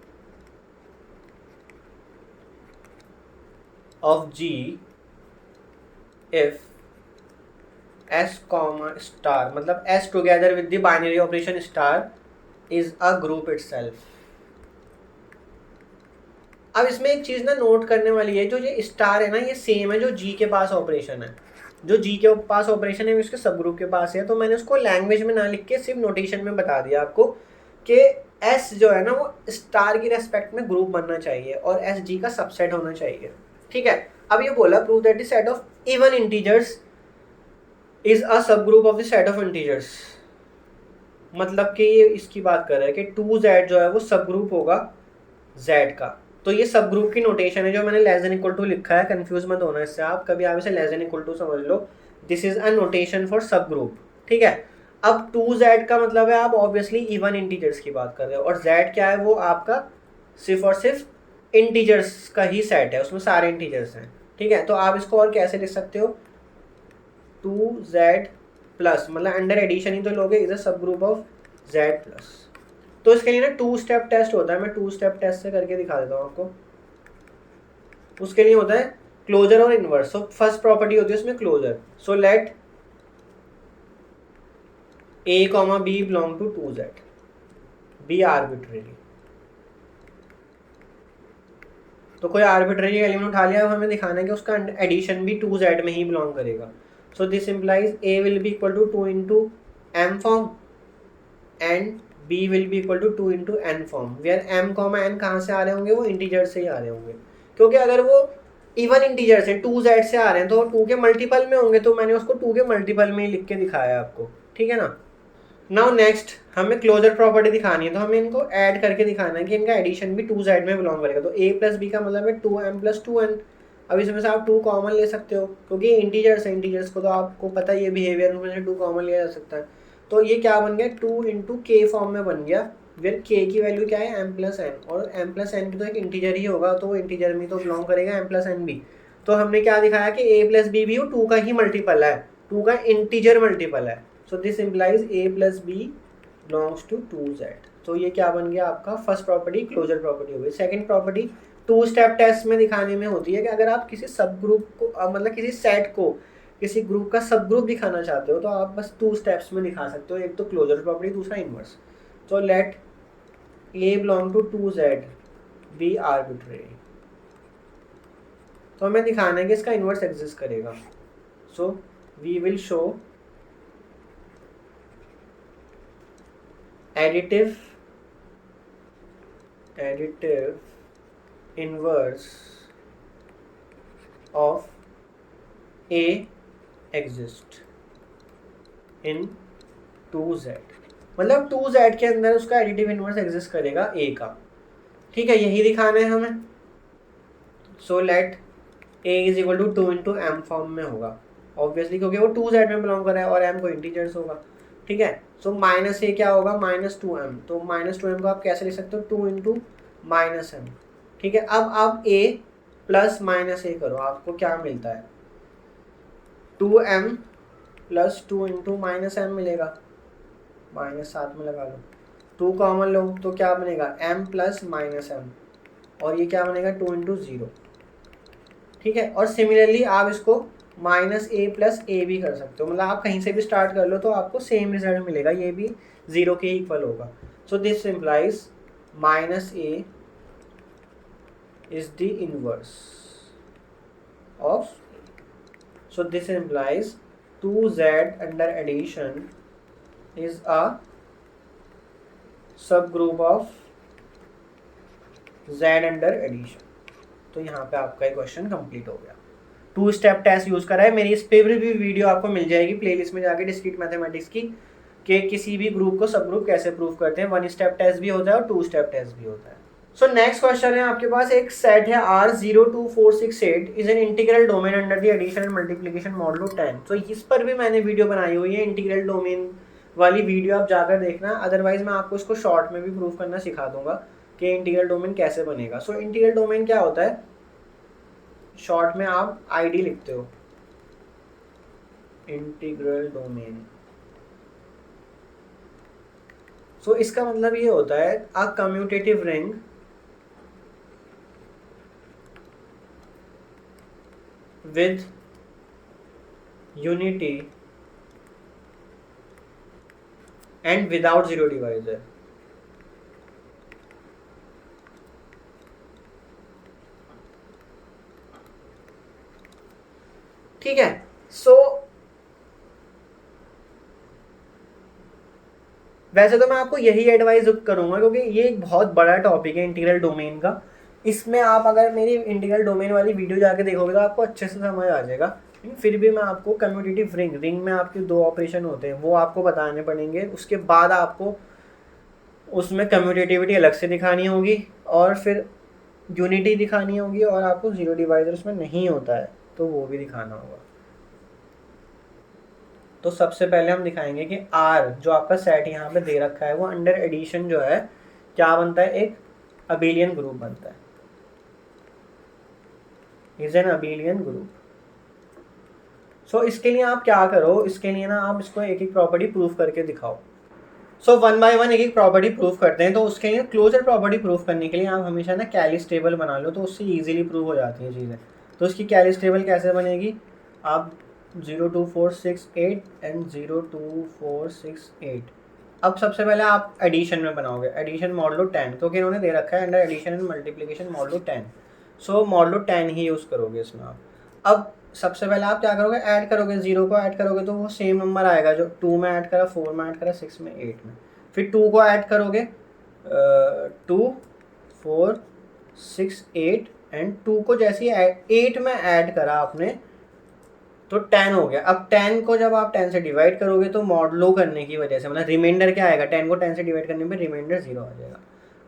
of G if S comma star, मतलब S together with the binary operation star is a group itself। अब इसमें एक चीज़ ना note करने वाली है, जो ये स्टार है ना ये सेम है जो जी के पास ऑपरेशन है, जो जी के पास ऑपरेशन है उसके सब ग्रुप के पास है। तो मैंने उसको लैंग्वेज में ना लिख के सिर्फ नोटेशन में बता दिया आपको कि एस जो है ना वो स्टार की रेस्पेक्ट में ग्रुप बनना चाहिए और एस जी का सबसेट होना चाहिए, ठीक है। अब ये बोला prove that the set of even integers is a subgroup of the set of integers, मतलब कि ये इसकी बात कर रहा है कि 2z जो है वो सब ग्रुप होगा z का। तो ये सब ग्रुप की नोटेशन है जो मैंने लेस देन इक्वल टू लिखा है, कंफ्यूज मत होना इससे आप, कभी आप इसे लेस देन इक्वल टू समझ लो। This is a notation for subgroup, ठीक है। अब 2z का मतलब है आप ऑब्वियसली इवन इंटीजर्स की बात कर रहे हो, और z क्या है वो आपका सिर्फ और सिर्फ इंटीजर्स का ही सेट है, उसमें सारे इंटीजर्स हैं, ठीक है। तो आप इसको और कैसे लिख सकते हो, 2z प्लस, मतलब अंडर एडिशन ही तो लोगे, is a subgroup of z plus. तो इसके लिए ना 2 स्टेप टेस्ट होता है, मैं 2 स्टेप टेस्ट से करके दिखा देता हूँ आपको। उसके लिए होता है क्लोजर और इनवर्स। सो फर्स्ट प्रॉपर्टी होती है उसमें closure. So let a comma b belong to 2z, b arbitrary, तो कोई आर्बिट्रेरी एलिमेंट उठा लिया, हमें दिखाना है कि उसका एडिशन भी 2z में ही बिलोंग करेगा। So this implies a will be equal to 2 into m form and b will be equal to 2 into n form, where m comma n कहाँ से आ रहे होंगे, वो इंटीजर से ही आ रहे होंगे, क्योंकि अगर वो इवन इंटीजर से 2z से आ रहे हैं तो 2 के मल्टीपल में होंगे, तो मैंने उसको 2 के मल्टीपल में ही लिख के दिखाया आपको, ठीक है ना। नाउ नेक्स्ट हमें क्लोजर प्रॉपर्टी दिखानी है, तो हमें इनको ऐड करके दिखाना है कि इनका एडिशन भी 2z में बिलोंग करेगा। तो a प्लस बी का मतलब है 2m प्लस 2n। अब इसमें से आप 2 कॉमन ले सकते हो, क्योंकि इंटीजर्स है, इंटीजर्स को तो आपको पता ही है बिहेवियर में से 2 कॉमन लिया जा सकता है। तो ये क्या बन गया, 2 इंटू के फॉर्म में बन गया, फिर k की वैल्यू क्या है m प्लस n, और m प्लस n की तो एक इंटीजर ही होगा, तो इंटीजर में तो बिलोंग करेगा m प्लस n भी। तो हमने क्या दिखाया कि a प्लस बी भी 2 का ही मल्टीपल है, 2 का इंटीजर मल्टीपल है। So this implies a plus b belongs to 2z। तो ये क्या बन गया आपका फर्स्ट प्रॉपर्टी, क्लोजर प्रॉपर्टी हो गई। सेकंड प्रॉपर्टी 2 स्टेप टेस्ट में दिखाने में होती है कि अगर आप किसी सब ग्रुप को मतलब किसी सेट को किसी ग्रुप का सब ग्रुप दिखाना चाहते हो तो आप बस 2 स्टेप्स में दिखा सकते हो, एक तो क्लोजर प्रॉपर्टी, दूसरा इनवर्स। तो let a belong to 2z be arbitrary, तो हमें दिखाना है कि इसका इनवर्स एग्जिस्ट करेगा। So we will show additive inverse of a exist in 2z, मतलब 2z के अंदर उसका एडिटिव इनवर्स एग्जिस्ट करेगा a का, ठीक है, यही दिखाना है हमें। सो let a is equal to 2 into m form में होगा ऑब्वियसली, क्योंकि वो 2z में बिलोंग कर रहा है और m को इंटीजर्स होगा। ठीक है। सो माइनस ए क्या होगा, -2m, तो -2m को आप कैसे लिख सकते हो, 2 इंटू -m, ठीक है। अब आप a प्लस माइनस ए करो, आपको क्या मिलता है, 2m प्लस 2 इंटू -m मिलेगा, माइनस साथ में लगा लो, 2 कॉमन लो तो क्या बनेगा, m प्लस -m, और ये क्या बनेगा 2 इंटू 0, ठीक है। और सिमिलरली आप इसको -a प्लस ए भी कर सकते हो, मतलब आप कहीं से भी स्टार्ट कर लो तो आपको सेम रिजल्ट मिलेगा, ये भी 0 के इक्वल होगा। सो this implies -a is the inverse of, so this implies 2z under addition is a subgroup of z under addition। तो यहाँ पे आपका क्वेश्चन कंप्लीट हो गया। 2 स्टेप टेस्ट यूज करा है, मेरी इस पे भी वीडियो आपको मिल जाएगी प्लेलिस्ट में जाके, डिस्क्रीट मैथमेटिक्स की, कि किसी भी ग्रुप को सब ग्रुप कैसे प्रूव करते हैं। 1 स्टेप टेस्ट भी होता है और 2 स्टेप टेस्ट भी होता है। सो नेक्स्ट क्वेश्चन है आपके पास, एक सेट है R02468 is an integral domain under the addition and multiplication modulo 10। तो इस पर भी मैंने वीडियो बनाई हुई है, इंटीग्रल डोमेन वाली वीडियो आप जाकर देखना, अदरवाइज मैं आपको इसको शॉर्ट में भी प्रूव करना सिखा दूंगा कि इंटीग्रल डोमेन कैसे बनेगा। सो इंटीग्रल डोमेन क्या होता है, शॉर्ट में आप आईडी लिखते हो, इंटीग्रल डोमेन। सो इसका मतलब ये होता है a commutative ring with unity and without zero divisor। ठीक है। सो वैसे तो मैं आपको यही एडवाइस करूंगा क्योंकि ये एक बहुत बड़ा टॉपिक है इंटीग्रल डोमेन का। इसमें आप अगर मेरी इंटीग्रल डोमेन वाली वीडियो जाके देखोगे तो आपको अच्छे से समझ आ जाएगा, लेकिन फिर भी मैं आपको कम्यूटेटिव रिंग में आपके 2 ऑपरेशन होते हैं वो आपको बताने पड़ेंगे, उसके बाद आपको उसमें कम्यूटेटिविटी अलग से दिखानी होगी और फिर यूनिटी दिखानी होगी, और आपको जीरो डिवाइजर उसमें नहीं होता है तो वो भी दिखाना होगा। तो सबसे पहले हम दिखाएंगे कि R जो आपका सेट यहाँ पे दे रखा है वो अंडर एडिशन जो है क्या बनता है, एक अबेलियन ग्रुप बनता है, इज एन अबेलियन ग्रुप। सो इसके लिए आप क्या करो, इसके लिए ना आप इसको एक एक प्रॉपर्टी प्रूफ करके दिखाओ। सो 1 बाय 1 एक एक प्रॉपर्टी प्रूफ करते हैं। तो उसके लिए क्लोजर प्रॉपर्टी प्रूफ करने के लिए आप हमेशा ना कैलिस टेबल बना लो, तो उससे इजीली प्रूव हो जाती है चीज़ें। तो उसकी कैलिस टेबल कैसे बनेगी, आप 02468 एंड 02468। अब सबसे पहले आप एडिशन में बनाओगे, एडिशन मॉडुलो 10 क्योंकि इन्होंने दे रखा है under addition and multiplication modulo 10। So modulo 10 ही यूज़ करोगे इसमें आप। अब सबसे पहले आप क्या करोगे, ऐड करोगे, 0 को ऐड करोगे तो वो सेम नंबर आएगा जो 2 में ऐड करा, 4 में ऐड करा, 6 में, 8 में। फिर 2 को ऐड करोगे, 2 4 6 8 एंड 2 को जैसे ही 8 में ऐड करा आपने तो 10 हो गया। अब 10 को जब आप 10 से डिवाइड करोगे तो मॉडुलो करने की वजह से मतलब रिमाइंडर क्या आएगा, 10 को 10 से डिवाइड करने पे रिमाइंडर 0 आ जाएगा।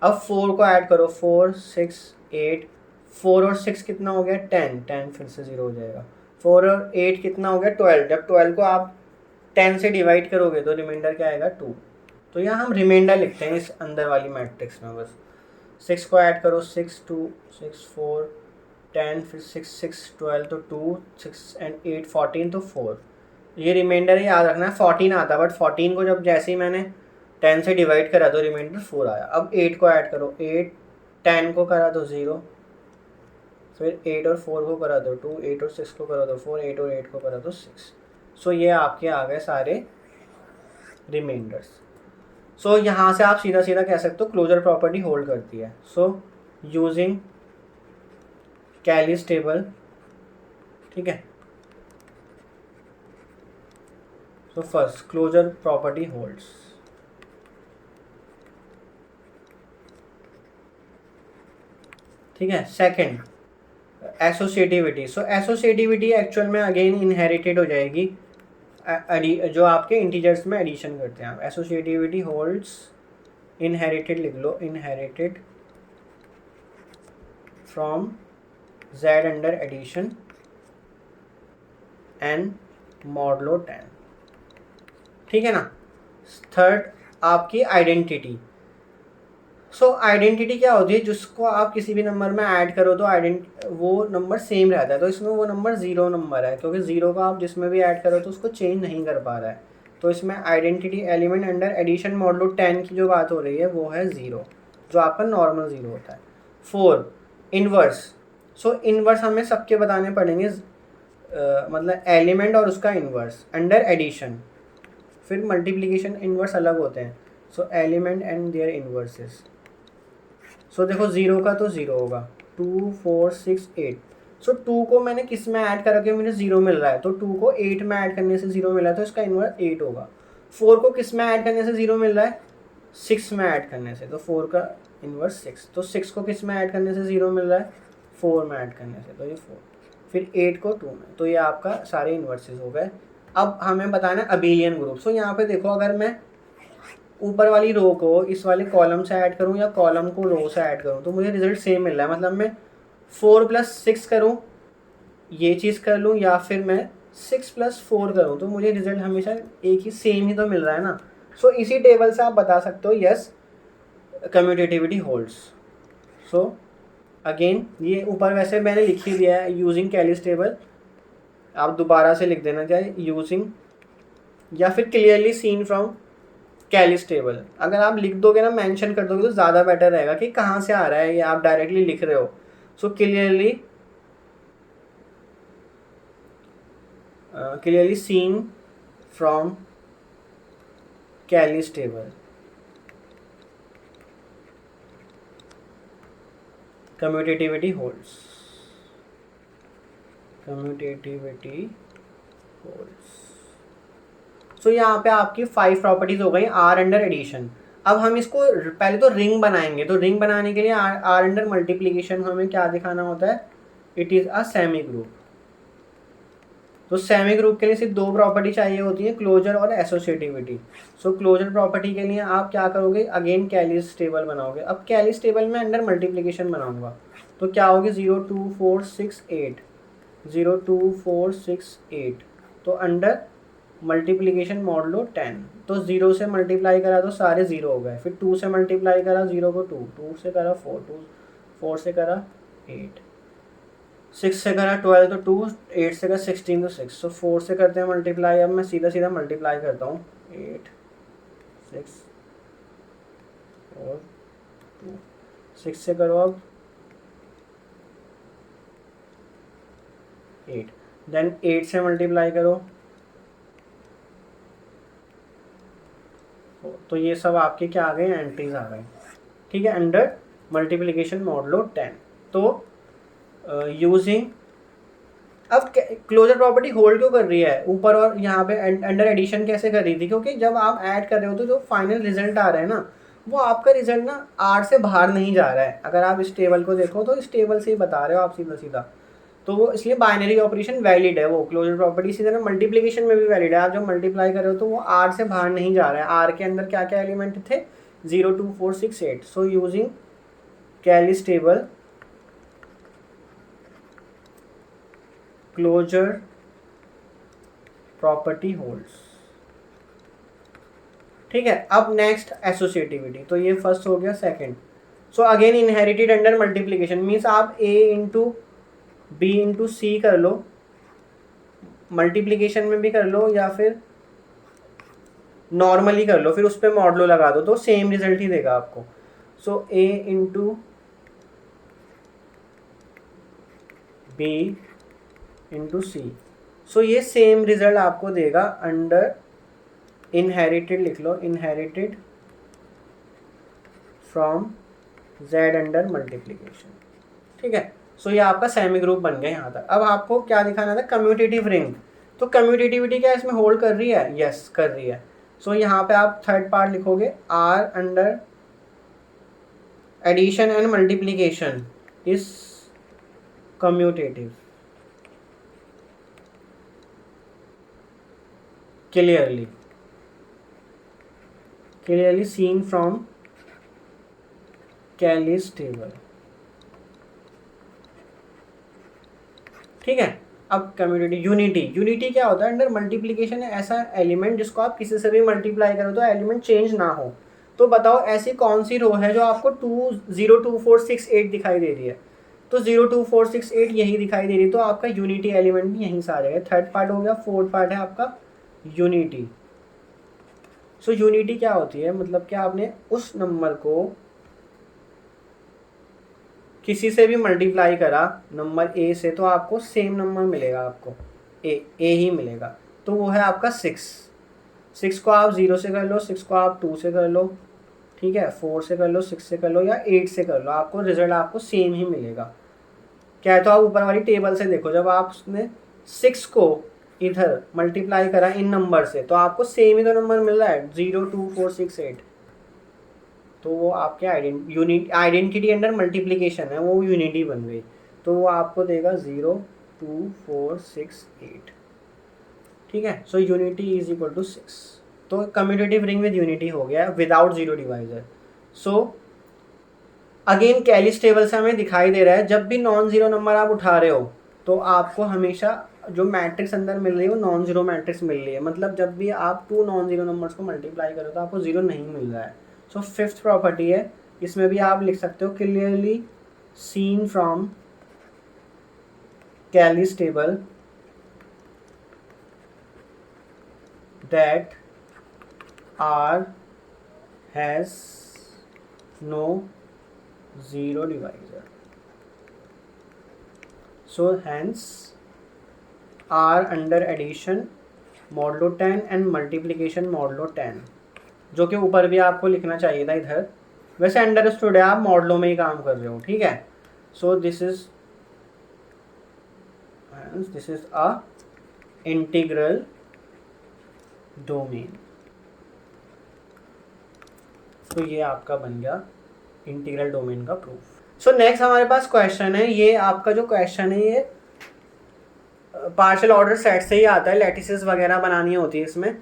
अब 4 को ऐड करो, 4 6 8, 4 और 6 कितना हो गया, 10, 10 फिर से 0 हो जाएगा। 4 और 8 कितना हो गया, 12, जब 12 को आप 10 से डिवाइड करोगे तो रिमाइंडर क्या आएगा, 2। तो यहाँ हम रिमाइंडर लिखते हैं इस अंदर वाली मैट्रिक्स में बस। 6 को ऐड करो, 6 2 6 4 10 फिर 6 6 12 तो 2 6 एंड 8 14 तो 4। ये रिमाइंडर ही याद रखना है, 14 आता, बट 14 को जब जैसे ही मैंने 10 से डिवाइड करा तो रिमाइंडर 4 आया। अब 8 को ऐड करो, 8 10 को करा तो 0, फिर 8 और 4 को करा दो 2, 8 और 6 को करा दो 4, 8 और 8 को करा दो 6। सो ये आपके आ गए सारे रिमाइंडर्स। सो यहाँ से आप सीधा सीधा कह सकते हो क्लोजर प्रॉपर्टी होल्ड करती है। सो यूजिंग कैलिस टेबल, ठीक है। So first closure property holds, ठीक है। Second associativity. So associativity actual में अगेन इनहेरिटेड हो जाएगी, जो आपके इंटीजर्स में एडिशन करते हैं आप। एसोसिएटिविटी होल्ड्स इनहेरिटेड लिख लो, inherited from z under addition and modulo 10, ठीक है ना। थर्ड आपकी आइडेंटिटी। सो आइडेंटिटी क्या होती है, जिसको आप किसी भी नंबर में ऐड करो तो वो नंबर सेम रहता है। तो इसमें वो नंबर ज़ीरो नंबर है, क्योंकि ज़ीरो का आप जिसमें भी ऐड करो तो उसको चेंज नहीं कर पा रहा है। तो इसमें identity element under addition modulo 10 की जो बात हो रही है वो है ज़ीरो, जो आपका नॉर्मल ज़ीरो होता है। 4 इनवर्स। सो इनवर्स हमें सबके बताने पड़ेंगे, मतलब एलिमेंट और उसका इनवर्स अंडर एडिशन। फिर मल्टीप्लिकेशन इनवर्स अलग होते हैं। So element and their inverses. So देखो ज़ीरो का तो ज़ीरो होगा, 2 4 6 8। सो 2 को मैंने किस में ऐड करा के मुझे ज़ीरो मिल रहा है, तो 2 को 8 में ऐड करने से ज़ीरो मिला है, तो इसका इनवर्स 8 होगा। 4 को किस में ऐड करने से ज़ीरो मिल रहा है, 6 में ऐड करने से, तो 4 का इनवर्स 6। तो 6 को किस में ऐड करने से ज़ीरो मिल रहा है, 4 में ऐड करने से, तो ये 4। फिर 8 को 2 में, तो ये आपका सारे इन्वर्सेस हो गए। अब हमें बताना है अबेलियन ग्रुप। सो यहाँ पे देखो, अगर मैं ऊपर वाली रो को इस वाले कॉलम से ऐड करूँ या कॉलम को रो से ऐड करूँ तो मुझे रिजल्ट सेम मिल रहा है। मतलब मैं 4 + 6 करूँ, ये चीज़ कर लूँ, या फिर मैं 6 + 4 करूँ, तो मुझे रिजल्ट हमेशा एक ही सेम ही तो मिल रहा है ना। सो इसी टेबल से आप बता सकते हो yes commutativity holds. So again ये ऊपर वैसे मैंने लिख ही दिया है यूजिंग कैलिस टेबल, आप दोबारा से लिख देना चाहे यूजिंग, या फिर clearly seen from Cayley's table. अगर आप लिख दोगे ना, मेंशन कर दोगे, तो ज़्यादा बेटर रहेगा कि कहाँ से आ रहा है, ये आप डायरेक्टली लिख रहे हो। So clearly seen from Cayley's table commutativity holds, commutativity holds. So यहाँ पे आपकी 5 प्रॉपर्टीज हो गई आर अंडर एडिशन। अब हम इसको पहले तो रिंग बनाएंगे, तो रिंग बनाने के लिए आर अंडर मल्टीप्लीकेशन हमें क्या दिखाना होता है, it is a semi group. तो सेमी ग्रुप के लिए सिर्फ 2 प्रॉपर्टी चाहिए होती है, क्लोजर और एसोसिएटिविटी। सो क्लोजर प्रॉपर्टी के लिए आप क्या करोगे, अगेन कैलिस टेबल बनाओगे। अब कैलिस टेबल में अंडर मल्टीप्लीकेशन बनाऊंगा, तो क्या होगी 0 2 4 6 8, 0 2 4 6 8। तो अंडर मल्टीप्लीकेशन मॉडलो 10, तो 0 से मल्टीप्लाई करा तो सारे 0 हो गए। फिर 2 से मल्टीप्लाई करा 0 को 2, 2 से करा 4, 2 4 से करा 8, 6 से करा 12 तो 2, 8 से करा 16 तो 6। सो 4 से करते हैं मल्टीप्लाई। अब मैं सीधा सीधा मल्टीप्लाई करता हूँ, 8 6 और 2, 6 से करो अब 8, देन 8 से मल्टीप्लाई करो, तो ये सब आपके क्या आ गए, एंट्रीज आ गए। ठीक है, अंडर मल्टीप्लिकेशन मॉडलो 10। तो यूजिंग, अब क्लोजर प्रॉपर्टी होल्ड क्यों कर रही है ऊपर, और यहाँ पे अंडर एडिशन कैसे कर रही थी, क्योंकि जब आप ऐड कर रहे हो तो जो फाइनल रिजल्ट आ रहा है ना, वो आपका रिजल्ट ना आर से बाहर नहीं जा रहा है। अगर आप इस टेबल को देखो तो इस टेबल से ही बता रहे हो आप सीधा सीधा, तो वो इसलिए बाइनरी ऑपरेशन वैलिड है। वो क्लोजर प्रॉपर्टी इसी तरह मल्टीप्लिकेशन में भी वैलिड है। आप जब मल्टीप्लाई कर रहे हो तो वो आर से बाहर नहीं जा रहा है। आर के अंदर क्या क्या एलिमेंट थे, 0 2 4 6 8। So using Cayley's table closure property holds. ठीक है, अब नेक्स्ट एसोसिएटिविटी। तो ये फर्स्ट हो गया। Second, so again inherited under multiplication means आप a इंटू बी इंटू सी कर लो, मल्टीप्लिकेशन में भी कर लो या फिर नॉर्मली कर लो, फिर उस पर मॉडलो लगा दो, तो सेम रिजल्ट ही देगा आपको। So a into B into C, so ये सेम रिजल्ट आपको देगा अंडर इनहेरिटेड, लिख लो inherited from z under multiplication. ठीक है, सो ये आपका सेमी ग्रुप बन गया यहाँ तक। अब आपको क्या दिखाना था, कम्यूटेटिव रिंग। तो कम्यूटेटिविटी क्या इसमें होल्ड कर रही है, यस कर रही है। सो यहाँ पे आप थर्ड पार्ट लिखोगे, R under addition and multiplication is commutative clearly seen from Cayley's table. ठीक है, अब कम्युनिटी यूनिटी क्या होता है? अंडर मल्टीप्लीकेशन है ऐसा एलिमेंट जिसको आप किसी से भी मल्टीप्लाई करो तो एलिमेंट चेंज ना हो। तो बताओ ऐसी कौन सी रो है जो आपको 202468 दिखाई दे रही है? तो 02468 यही दिखाई दे रही है, तो आपका यूनिटी एलिमेंट भी यहीं से आ जाएगा। थर्ड पार्ट हो गया। फोर्थ पार्ट है आपका यूनिटी। सो यूनिटी क्या होती है? मतलब कि आपने उस नंबर को किसी से भी मल्टीप्लाई करा नंबर ए से तो आपको सेम नंबर मिलेगा, आपको ए ही मिलेगा। तो वो है आपका 6 को आप 0 से कर लो, 6 को आप 2 से कर लो, ठीक है, 4 से कर लो, 6 से कर लो या 8 से कर लो, आपको रिजल्ट आपको सेम ही मिलेगा। क्या है? तो आप ऊपर वाली टेबल से देखो, जब आपने 6 को इधर मल्टीप्लाई करा इन नंबर से तो आपको सेम ही तो नंबर मिल रहा है 02468। तो वो आपके आइडेंटिटी अंडर मल्टीप्लिकेशन है, वो यूनिटी बन गई। तो वो आपको देगा 02468। ठीक है। सो यूनिटी इज इक्वल टू 6। तो कम्यूटेटिव रिंग विद यूनिटी हो गया without zero divisor. So again Kallis table से हमें दिखाई दे रहा है जब भी नॉन जीरो नंबर आप उठा रहे हो तो आपको हमेशा जो मैट्रिक्स अंदर मिल रही है वो नॉन जीरो मैट्रिक्स मिल रही है। मतलब जब भी आप टू नॉन जीरो नंबर्स को मल्टीप्लाई करो तो आपको जीरो नहीं मिल रहा है। सो फिफ्थ प्रॉपर्टी है, इसमें भी आप लिख सकते हो clearly seen from Cayley's table that R has no zero divisor. So hence R under addition modulo 10 and multiplication modulo 10, जो कि ऊपर भी आपको लिखना चाहिए था इधर। वैसे अंडरस्टूड है, आप मॉडलों में ही काम कर रहे हो, ठीक है। So this is a integral domain. तो ये आपका बन गया इंटीग्रल डोमेन का प्रूफ। सो नेक्स्ट हमारे पास क्वेश्चन है, ये आपका जो क्वेश्चन है ये पार्शियल ऑर्डर सेट से ही आता है, लैटिसेस वगैरह बनानी होती है इसमें।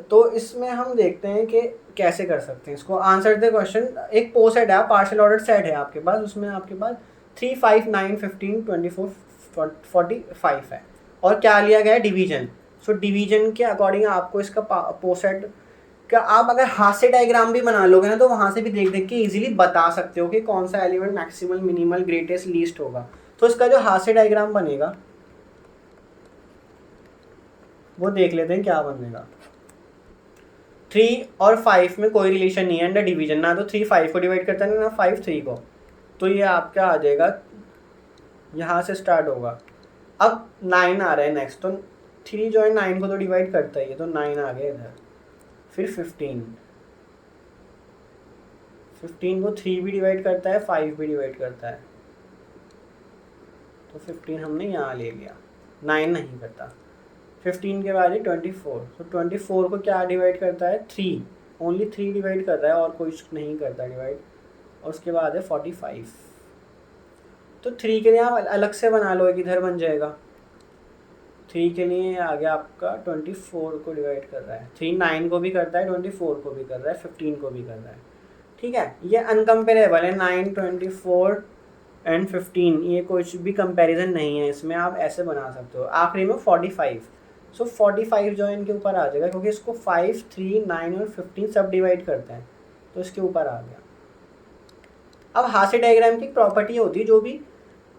तो इसमें हम देखते हैं कि कैसे कर सकते हैं इसको। Answer the question. एक पो सेट है, पार्शियल ऑर्डर सेट है आपके पास, उसमें आपके पास 3, 5, 9, 15, 24, 45 है और क्या लिया गया है? डिवीजन। सो डिवीजन के अकॉर्डिंग आपको इसका पो सेट का आप अगर हाथ से डायग्राम भी बना लोगे ना तो वहां से भी देख देख के इजीली बता सकते हो कि कौन सा element maximal, minimal, greatest, least होगा। तो इसका जो हाथ से डायग्राम बनेगा वो देख लेते हैं क्या बनेगा। 3 और 5 में कोई रिलेशन नहीं है अंडर डिवीजन, ना तो 3 5 को डिवाइड करता है ना 5 3 को। तो ये आपका आ जाएगा, यहाँ से स्टार्ट होगा। अब 9 आ रहा है नेक्स्ट, तो 3 जो है 9 को तो डिवाइड करता ही है, तो 9 आ गया इधर। फिर 15 को 3 भी डिवाइड करता है, 5 भी डिवाइड करता है, तो 15 हमने यहाँ ले लिया, 9 नहीं करता। 15 के बाद 24, तो 24 को क्या डिवाइड करता है? 3, ओनली 3 डिवाइड कर रहा है और कुछ नहीं करता डिवाइड। और उसके बाद है 45, तो 3 के लिए आप अलग से बना लो, एक इधर बन जाएगा। 3 के लिए आ गया आपका 24 को डिवाइड कर रहा है, 3 9 को भी करता है, 24 को भी कर रहा है, 15 को भी कर रहा है, ठीक है। ये अनकम्पेरेबल है, 9, 24 एंड 15, ये कुछ भी कंपैरिजन नहीं है इसमें, आप ऐसे बना सकते हो। आखिरी में 45, सो 45 जो है इनके ऊपर आ जाएगा क्योंकि इसको 5, 3, 9 और 15 सब डिवाइड करते हैं, तो इसके ऊपर आ गया। अब हास्य डायग्राम की प्रॉपर्टी होती है, जो भी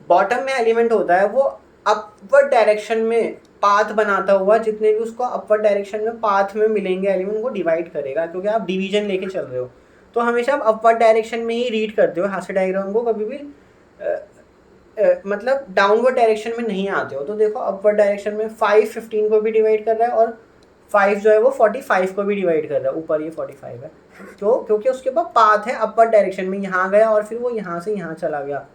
बॉटम में एलिमेंट होता है वो अपवर्ड डायरेक्शन में पाथ बनाता हुआ जितने भी उसको अपवर्ड डायरेक्शन में पाथ में मिलेंगे एलिमेंट वो डिवाइड करेगा, क्योंकि आप डिवीजन लेके चल रहे हो। तो हमेशा आप अपवर्ड डायरेक्शन में ही रीड करते हो हास्य डायग्राम को, कभी भी मतलब डाउनवर्ड डायरेक्शन में नहीं आते हो। तो देखो अपवर्ड डायरेक्शन में 5 15 को भी डिवाइड कर रहा है और 5 जो है वो 45 को भी डिवाइड कर रहा है, ऊपर ये 45 है, तो क्योंकि उसके पास पाथ है अपवर्ड डायरेक्शन में, यहाँ गया और फिर वो यहाँ से यहाँ चला गया,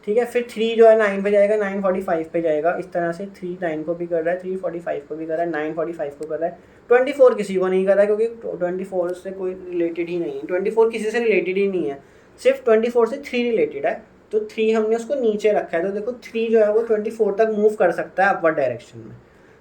ठीक है। फिर 3 जो है 9 पे जाएगा, 9 45 पे जाएगा, इस तरह से 3 9 को भी कर रहा है, 3 45 को भी कर रहा है, 9 45 को कर रहा है, 24 किसी को नहीं कर रहा है क्योंकि 24 से कोई रिलेटेड ही नहीं है, 24 किसी से रिलेटेड ही नहीं है, सिर्फ 24 से 3 रिलेटेड है, तो 3 हमने उसको नीचे रखा है। तो देखो 3 जो है वो 24 तक मूव कर सकता है अपवर्ड डायरेक्शन में,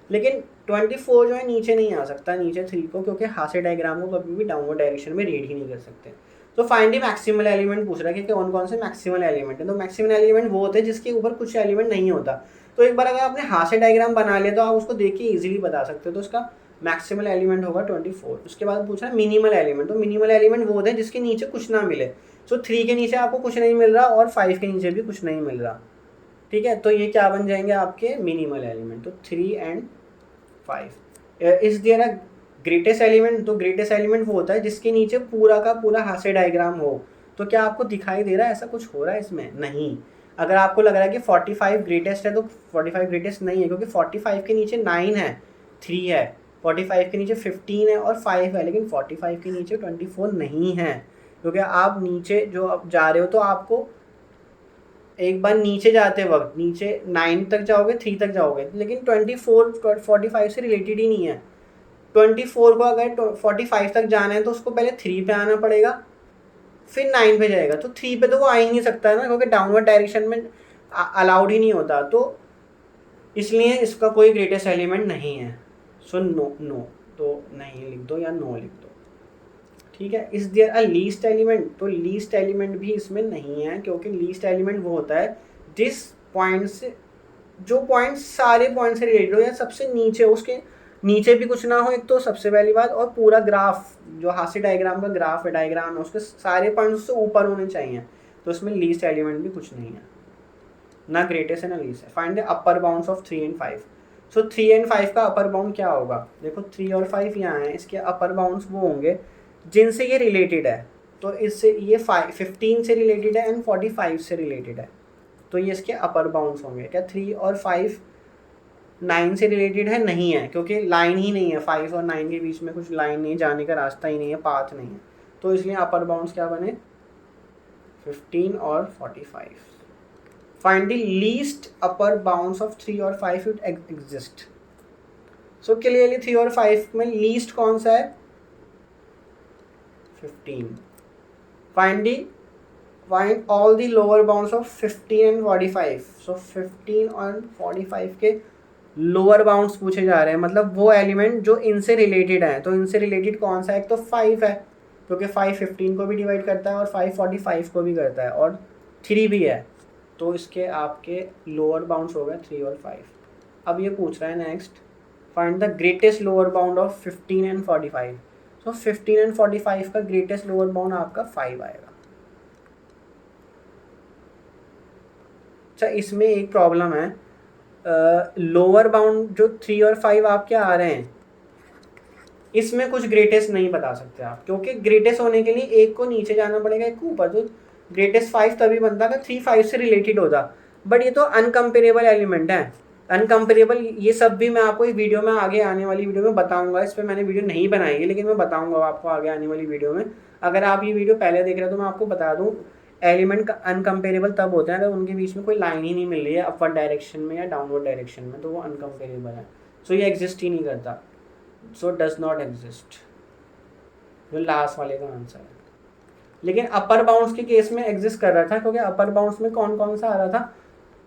लेकिन 24 जो है नीचे नहीं आ सकता, नीचे 3 को, क्योंकि हास्य डायग्राम को कभी भी डाउनवर्ड डायरेक्शन में रीड ही नहीं कर सकते। तो फाइंड द मैक्सिमल एलिमेंट पूछ रहा है कि कौन कौन से मैक्सिमल एलिमेंट है। तो मैक्सिमल एलिमेंट वो होते हैं जिसके ऊपर कुछ एलिमेंट नहीं होता। तो एक बार अगर आपने हाथ से डायग्राम बना लिया तो आप उसको देख के ईजिली बता सकते हो। तो उसका मैक्सिमल एलिमेंट होगा 24। उसके बाद पूछा मिनिमल एलिमेंट, तो मिनिमल एलिमेंट वो होते हैं जिसके नीचे कुछ ना मिले। सो 3 के नीचे आपको कुछ नहीं मिल रहा और 5 के नीचे भी कुछ नहीं मिल रहा, ठीक है, तो ये क्या बन जाएंगे आपके मिनिमल एलिमेंट। तो 3 and 5 is there a greatest element. तो ग्रेटेस्ट एलिमेंट वो होता है जिसके नीचे पूरा का पूरा हाथ से डायग्राम हो। तो क्या आपको दिखाई दे रहा है ऐसा कुछ हो रहा है इसमें? नहीं। अगर आपको लग रहा है कि 45 ग्रेटेस्ट है तो 45 ग्रेटेस्ट नहीं है, क्योंकि 45 के नीचे 9 है, 3 है, 45 के नीचे 15 है और 5 है, लेकिन 45 के नीचे 24 नहीं है। क्योंकि आप नीचे जो आप जा रहे हो तो आपको एक बार नीचे जाते वक्त नीचे 9 तक जाओगे, 3 तक जाओगे, लेकिन 24 45 से रिलेटेड ही नहीं है। 24 को अगर 45 तक जाना है तो उसको पहले 3 पे आना पड़ेगा, फिर 9 पे जाएगा। तो 3 पे तो वो आ ही नहीं सकता है ना, क्योंकि डाउनवर्ड डायरेक्शन में अलाउड ही नहीं होता, तो इसलिए इसका कोई ग्रेटेस्ट एलिमेंट नहीं है। सो नो तो नहीं लिख दो या नो लिख दो, ठीक है। Is there a least element? तो लीस्ट एलिमेंट भी इसमें नहीं है, क्योंकि लीस्ट एलिमेंट वो होता है जिस पॉइंट से, जो पॉइंट सारे पॉइंट से रिलेटेड हो या सबसे नीचे, उसके नीचे भी कुछ ना हो एक तो सबसे पहली बात, और पूरा ग्राफ जो हास्य डायग्राम का ग्राफ है, डायग्राम है, उसके सारे पॉइंट्स उससे ऊपर होने चाहिए। तो इसमें लीस्ट एलिमेंट भी कुछ नहीं है, ना ग्रेटेस्ट है ना लीस्ट है। Find the upper bounds of 3 and 5। So 3 and 5 का अपर बाउंड क्या होगा? देखो 3 और 5 यहाँ है, इसके अपर बाउंड्स वो होंगे जिनसे ये रिलेटेड है। तो इससे ये 15 से रिलेटेड है एंड 45 से रिलेटेड है, तो ये इसके अपर बाउंड्स होंगे। क्या 3 और 5 9 से रिलेटेड है? नहीं है, क्योंकि लाइन ही नहीं है, 5 और 9 के बीच में कुछ लाइन नहीं, जाने का रास्ता ही नहीं है, पाथ नहीं है, तो इसलिए अपर बाउंड्स क्या बने? 15 और 45। Find the least upper bounds of 3 और 5 इट एग्जिस्ट। सो क्लियरली 3 और 5 में लीस्ट कौन सा है? 15. Find all the lower bounds of 15 and 45. So 15 और 45 के लोअर बाउंड्स पूछे जा रहे हैं, मतलब वो एलिमेंट जो इनसे रिलेटेड है। तो इनसे रिलेटेड कौन सा है? एक तो 5 है, क्योंकि 5 15 को भी डिवाइड करता है और 5 45 को भी करता है, और 3 भी है, तो इसके आपके लोअर बाउंड्स हो गए 3 और 5। अब ये पूछ रहा है next, find the greatest lower bound of 15 and 45। तो 15 एंड 45 का ग्रेटेस्ट लोअर बाउंड आपका 5 आएगा। अच्छा, इसमें एक प्रॉब्लम है, लोअर बाउंड जो 3 और 5 आपके आ रहे हैं, इसमें कुछ ग्रेटेस्ट नहीं बता सकते आप, क्योंकि ग्रेटेस्ट होने के लिए एक को नीचे जाना पड़ेगा, एक को ऊपर। तो ग्रेटेस्ट 5 तभी बनता अगर 3 5 से रिलेटेड होता, बट ये तो अनकम्पेरेबल एलिमेंट है। अनकम्पेरेबल ये सब भी मैं आपको इस वीडियो में आगे आने वाली वीडियो में बताऊंगा। इस पर मैंने वीडियो नहीं बनाई है, लेकिन मैं बताऊंगा आपको आगे आने वाली वीडियो में। अगर आप ये वीडियो पहले देख रहे हो तो मैं आपको बता दूं, एलिमेंट अनकम्पेरेबल तब होते हैं अगर उनके बीच में कोई लाइन ही नहीं मिल रही है अपवर्ड डायरेक्शन में या डाउनवर्ड डायरेक्शन में, तो वो अनकम्पेरेबल है। सो ये एग्जिस्ट ही नहीं करता, सो डज नॉट एग्जिस्ट, जो लास्ट वाले का आंसर है। लेकिन अपर बाउंड्स के केस में एग्जिस्ट कर रहा था, क्योंकि अपर बाउंड्स में कौन कौन सा आ रहा था?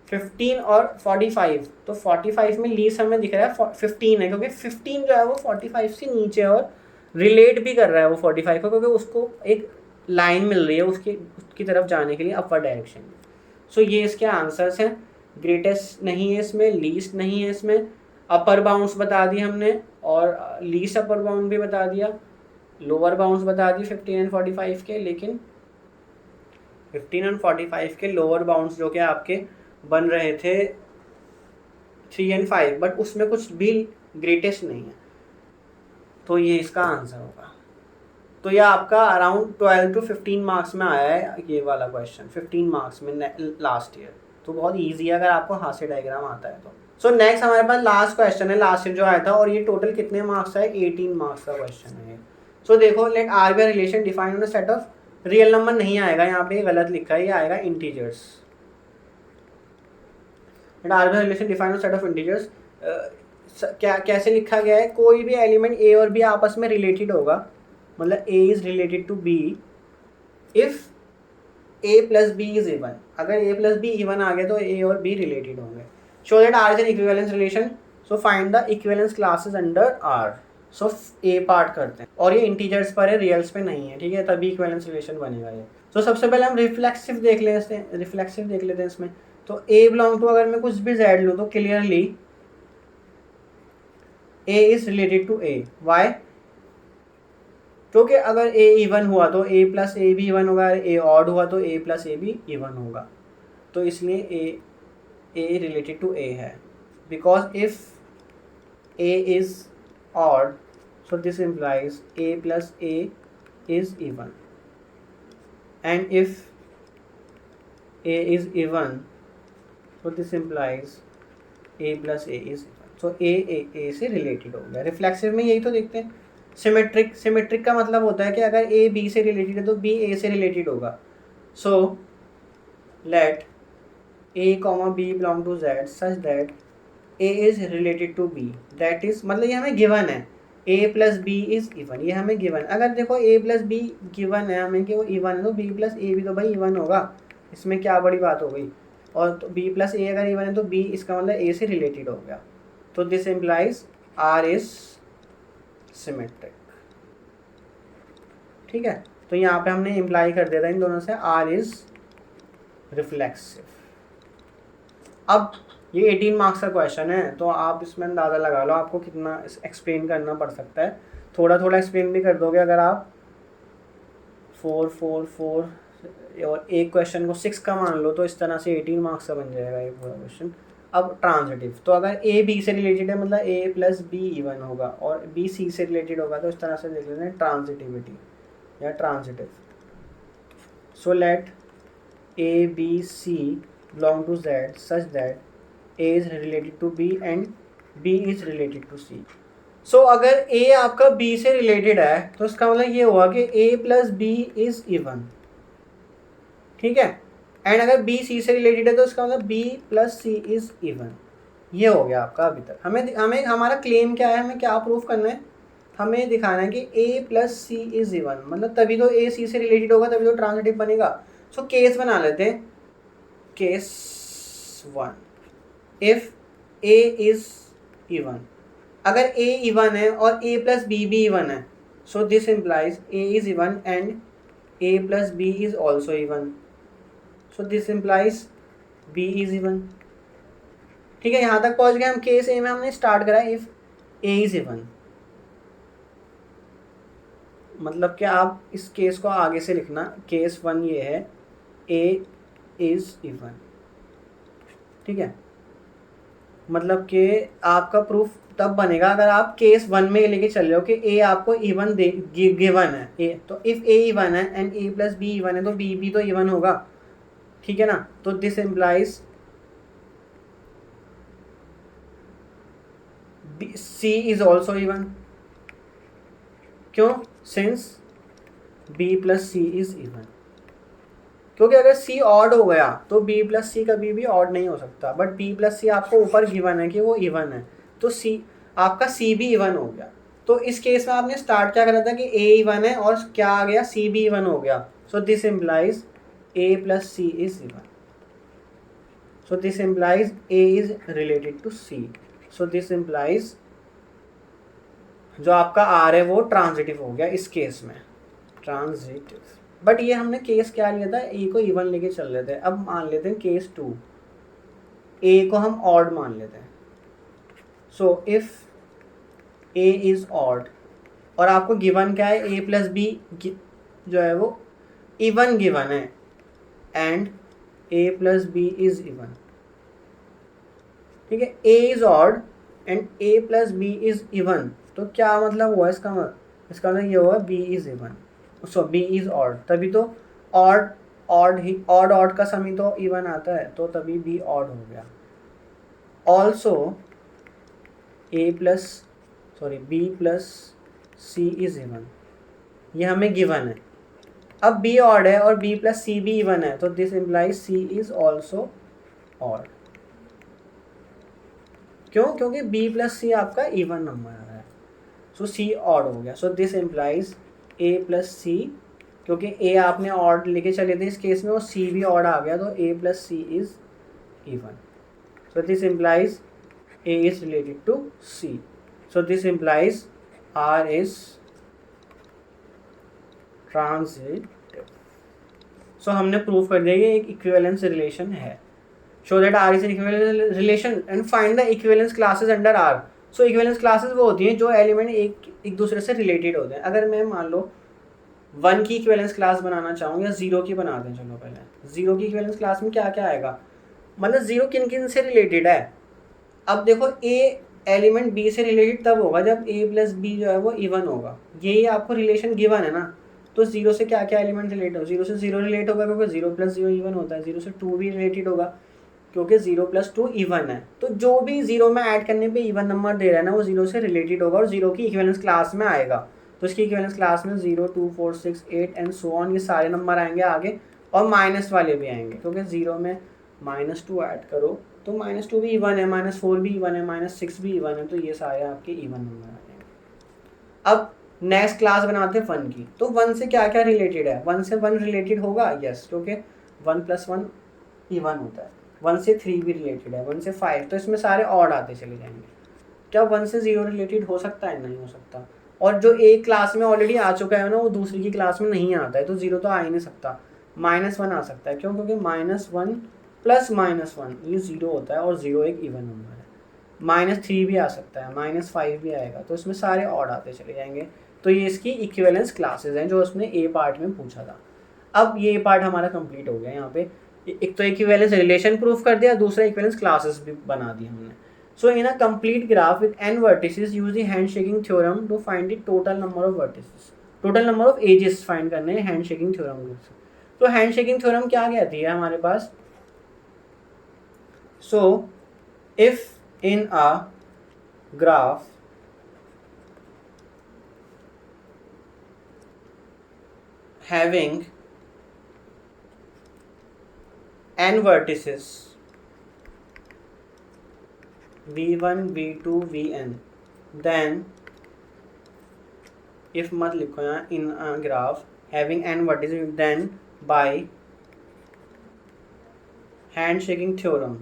15 और 45। तो 45 में लीस्ट हमें दिख रहा है 15 है, क्योंकि 15 जो है वो 45 से नीचे और रिलेट भी कर रहा है वो 45 को, क्योंकि उसको एक लाइन मिल रही है उसकी तरफ जाने के लिए अपर डायरेक्शन में। सो ये इसके आंसर्स हैं। ग्रेटेस्ट नहीं है इसमें, लीस्ट नहीं है इसमें, अपर बाउंड्स बता दिए हमने और लीस्ट अपर बाउंड भी बता दिया, लोअर बाउंड्स बता दिए 15 एंड 45 के। लेकिन 15 एंड 45 के लोअर बाउंड्स जो कि आपके बन रहे थे 3 एंड 5, बट उसमें कुछ भी ग्रेटेस्ट नहीं है, तो ये इसका आंसर होगा। तो ये आपका अराउंड 12 to 15 मार्क्स में आया है ये वाला क्वेश्चन, 15 मार्क्स में लास्ट ईयर। तो बहुत ईजी है अगर आपको हाथ से डायग्राम आता है तो। सो नेक्स्ट हमारे पास लास्ट क्वेश्चन है, लास्ट ईयर जो आया था, और ये टोटल कितने मार्क्स है? 18 मार्क्स का क्वेश्चन है। सो देखो, let R be relation define on a set of real number नहीं आएगा, यहाँ पे गलत लिखा है, ये आएगा integers. Let R be relation define on set of integers, क्या कैसे लिखा गया है? कोई भी एलिमेंट ए और बी आपस में रिलेटेड होगा, मतलब A is related to B if A plus B is even. अगर ए प्लस बी इवन आ गया तो ए और बी रिलेटेड होंगे। Show that R is an equivalence relation, so find the equivalence classes under R. So A part करते हैं, और ये इंटीजर्स पर है, रियल्स पे नहीं है, ठीक है, तभी इक्विवेलेंस रिलेशन बनेगा ये। तो सबसे पहले हम रिफ्लेक्सिव देख लेते हैं इसमें। तो ए बिलोंग टू, अगर मैं कुछ भी जेड लूँ तो clearly a is related to a. Why? क्योंकि अगर ए इवन हुआ तो ए प्लस ए भी इवन होगा, ए ऑड हुआ तो ए प्लस ए भी इवन होगा। तो इसलिए ए रिलेटेड टू ए है, because if A is odd, so this implies a plus a is even, and if a is even, so this implies a plus a is even, so a से related हो गया। Reflexive में यही तो देखते हैं। Symmetric का मतलब होता है कि अगर a b से रिलेटेड है तो b a से रिलेटेड होगा। सो let a b belong to z such that a is related to b, that is मतलब ये हमें गिवन है a plus B is even, ये हमें गिवन। अगर देखो a प्लस बी गिवन है हमें कि वो इवन है, तो b प्लस ए भी तो भाई इवन होगा, इसमें क्या बड़ी बात हो गई। और तो b प्लस ए अगर इवन है तो b इसका मतलब a से रिलेटेड हो गया। तो this implies r is symmetric. ठीक है, तो यहाँ पे हमने इम्प्लाई कर दिया था इन दोनों से r इज रिफ्लेक्सिव। अब ये 18 मार्क्स का क्वेश्चन है, तो आप इसमें अंदाज़ा लगा लो आपको कितना एक्सप्लेन करना पड़ सकता है। थोड़ा थोड़ा एक्सप्लेन भी कर दोगे अगर आप 4 4 4 और एक क्वेश्चन को 6 का मान लो, तो इस तरह से 18 मार्क्स का बन जाएगा ये पूरा क्वेश्चन। अब ट्रांजिटिव, तो अगर ए बी से रिलेटेड है मतलब ए प्लस बी इवन होगा, और बी सी से रिलेटेड होगा, तो इस तरह से देख लेते हैं ट्रांजिटिविटी या transitive. So let a b c belong to Z such that A is related to B and B is related to C. So अगर A आपका B से रिलेटेड है तो इसका मतलब ये हुआ कि A plus B is even. ठीक है, एंड अगर B C से रिलेटेड है तो इसका मतलब B plus C is even. ये हो गया आपका अभी तक। हमें हमारा क्लेम क्या है, हमें क्या प्रूफ करना है, हमें दिखाना है कि A plus C is even, मतलब तभी तो A C से रिलेटेड होगा, तभी तो ट्रांजिटिव बनेगा। सो केस बना लेते हैं। Case 1, if a is even, अगर a इवन है और a प्लस b भी इवन है, so this implies a is even and a plus b is also even, so this implies b is even. ठीक है, यहाँ तक पहुँच गए हम। केस a में हमने स्टार्ट करा इफ a इज इवन, मतलब कि आप इस केस को आगे से लिखना। केस 1 ये है a इज इवन। ठीक है, मतलब कि आपका प्रूफ तब बनेगा अगर आप केस 1 में लेके चल रहे हो कि a आपको इवन गिवन है a, तो इफ a इवन है and a plus b even है तो b भी तो इवन होगा। ठीक है ना, तो this implies c is also even. क्यों? Since b plus c is even, क्योंकि अगर C ऑड हो गया तो B प्लस सी कभी भी ऑड नहीं हो सकता, बट B प्लस सी आपको ऊपर गिवन है कि वो इवन है, तो C आपका C भी इवन हो गया। तो इस केस में आपने स्टार्ट क्या करा था कि A इवन है और क्या आ गया, C भी इवन हो गया। So this implies A plus C is even, so this implies A is related to C, so this implies जो आपका R है वो ट्रांजिटिव हो गया इस केस में, ट्रांजिटिव। बट ये हमने केस क्या लिया था, ए को इवन लेके चल रहे थे। अब मान लेते हैं केस 2, ए को हम ऑड मान लेते हैं। So if A is odd और आपको गिवन क्या है, ए प्लस बी जो है वो इवन गिवन है and A plus B is even. ठीक है, A is odd and A plus B is even, तो क्या मतलब हुआ इसका मतलब ये हुआ B is even, so B is odd, तभी तो ऑड का सम ही तो इवन आता है, तो तभी बी ऑड हो गया। Also b plus C is even, ये हमें गिवन है। अब बी ऑड है और बी प्लस सी भी इवन है, तो this implies c is also odd. क्यों? क्योंकि बी प्लस सी आपका इवन नंबर आ रहा है, सो सी ऑड हो गया। So this implies A plus C, क्योंकि ए आपने ऑड लेके चले थे इस केस में और सी भी ऑड आ गया, तो A plus C is even. So this implies A is related to C, so this implies R is transitive. So हमने प्रूव कर दिया ये एक इक्विवेलेंस रिलेशन है। Show that R is an equivalence relation and find the equivalence classes under R. So equivalence classes वो होती हैं जो एलिमेंट एक दूसरे से रिलेटेड होते हैं. अगर मैं मान लो 1 की इक्विवेलेंस क्लास बनाना चाहूँ या 0 की बना दें. चलो पहले 0 की इक्विवेलेंस क्लास में क्या क्या आएगा, मतलब 0 किन किन से रिलेटेड है. अब देखो A एलिमेंट B से रिलेटेड तब होगा जब A प्लस B जो है वो इवन होगा. यही आपको रिलेशन गिवन है ना. तो 0 से क्या क्या एलिमेंट रिलेट हो, 0 से 0 रिलेट होगा क्योंकि 0 प्लस 0 इवन होता है. 0 से 2 भी रिलेटेड होगा क्योंकि 0 प्लस 2 इवन है. तो जो भी 0 में ऐड करने पे इवन नंबर दे रहा है ना वो 0 से रिलेटेड होगा और 0 की इक्विवेलेंस क्लास में आएगा. तो इसकी इक्विवेलेंस क्लास में 0, 2, 4, 6, 8 एंड सो ऑन ये सारे नंबर आएंगे आगे और माइनस वाले भी आएंगे क्योंकि 0 में -2 ऐड करो तो -2 भी इवन है, -4 भी इवन है, -6 भी इवन है. तो ये सारे आपके इवन नंबर आ जाएंगे. अब नेक्स्ट क्लास बनाते हैं 1 की. तो 1 से क्या क्या रिलेटेड है, 1 से 1 रिलेटेड होगा यस क्योंकि 1 + 1 इवन होता है. 1 से 3 भी रिलेटेड है, 1 से 5. तो इसमें सारे ऑड आते चले जाएंगे. क्या 1 से 0 रिलेटेड हो सकता है, नहीं हो सकता. और जो एक क्लास में ऑलरेडी आ चुका है ना वो दूसरी की क्लास में नहीं आता है तो 0 तो आ ही नहीं सकता. -1 आ सकता है क्यों, क्योंकि -1 + -1 ये 0 होता है और 0 एक इवन नंबर है. -3 भी आ सकता है, -5 भी आएगा. तो इसमें सारे ऑड आते चले जाएंगे. तो ये इसकी इक्विवेलेंस क्लासेस हैं जो उसने ए पार्ट में पूछा था. अब ये पार्ट हमारा कंप्लीट हो गया. यहाँ पे एक तो इक्विवेलेंस रिलेशन प्रूफ कर दिया, दूसरा इक्विवेलेंस क्लासेस भी बना दी हमने. So in a complete graph with n vertices use the handshaking theorem to find the total number of vertices. Total number of edges find करने हैं हैंडशेकिंग थ्योरम से. तो हैंडशेकिंग थ्योरम क्या कहती है हमारे पास. So if in a graph having n vertices v1 v2 vn then if मत लिखो यहाँ in a graph having n vertices then by handshaking theorem.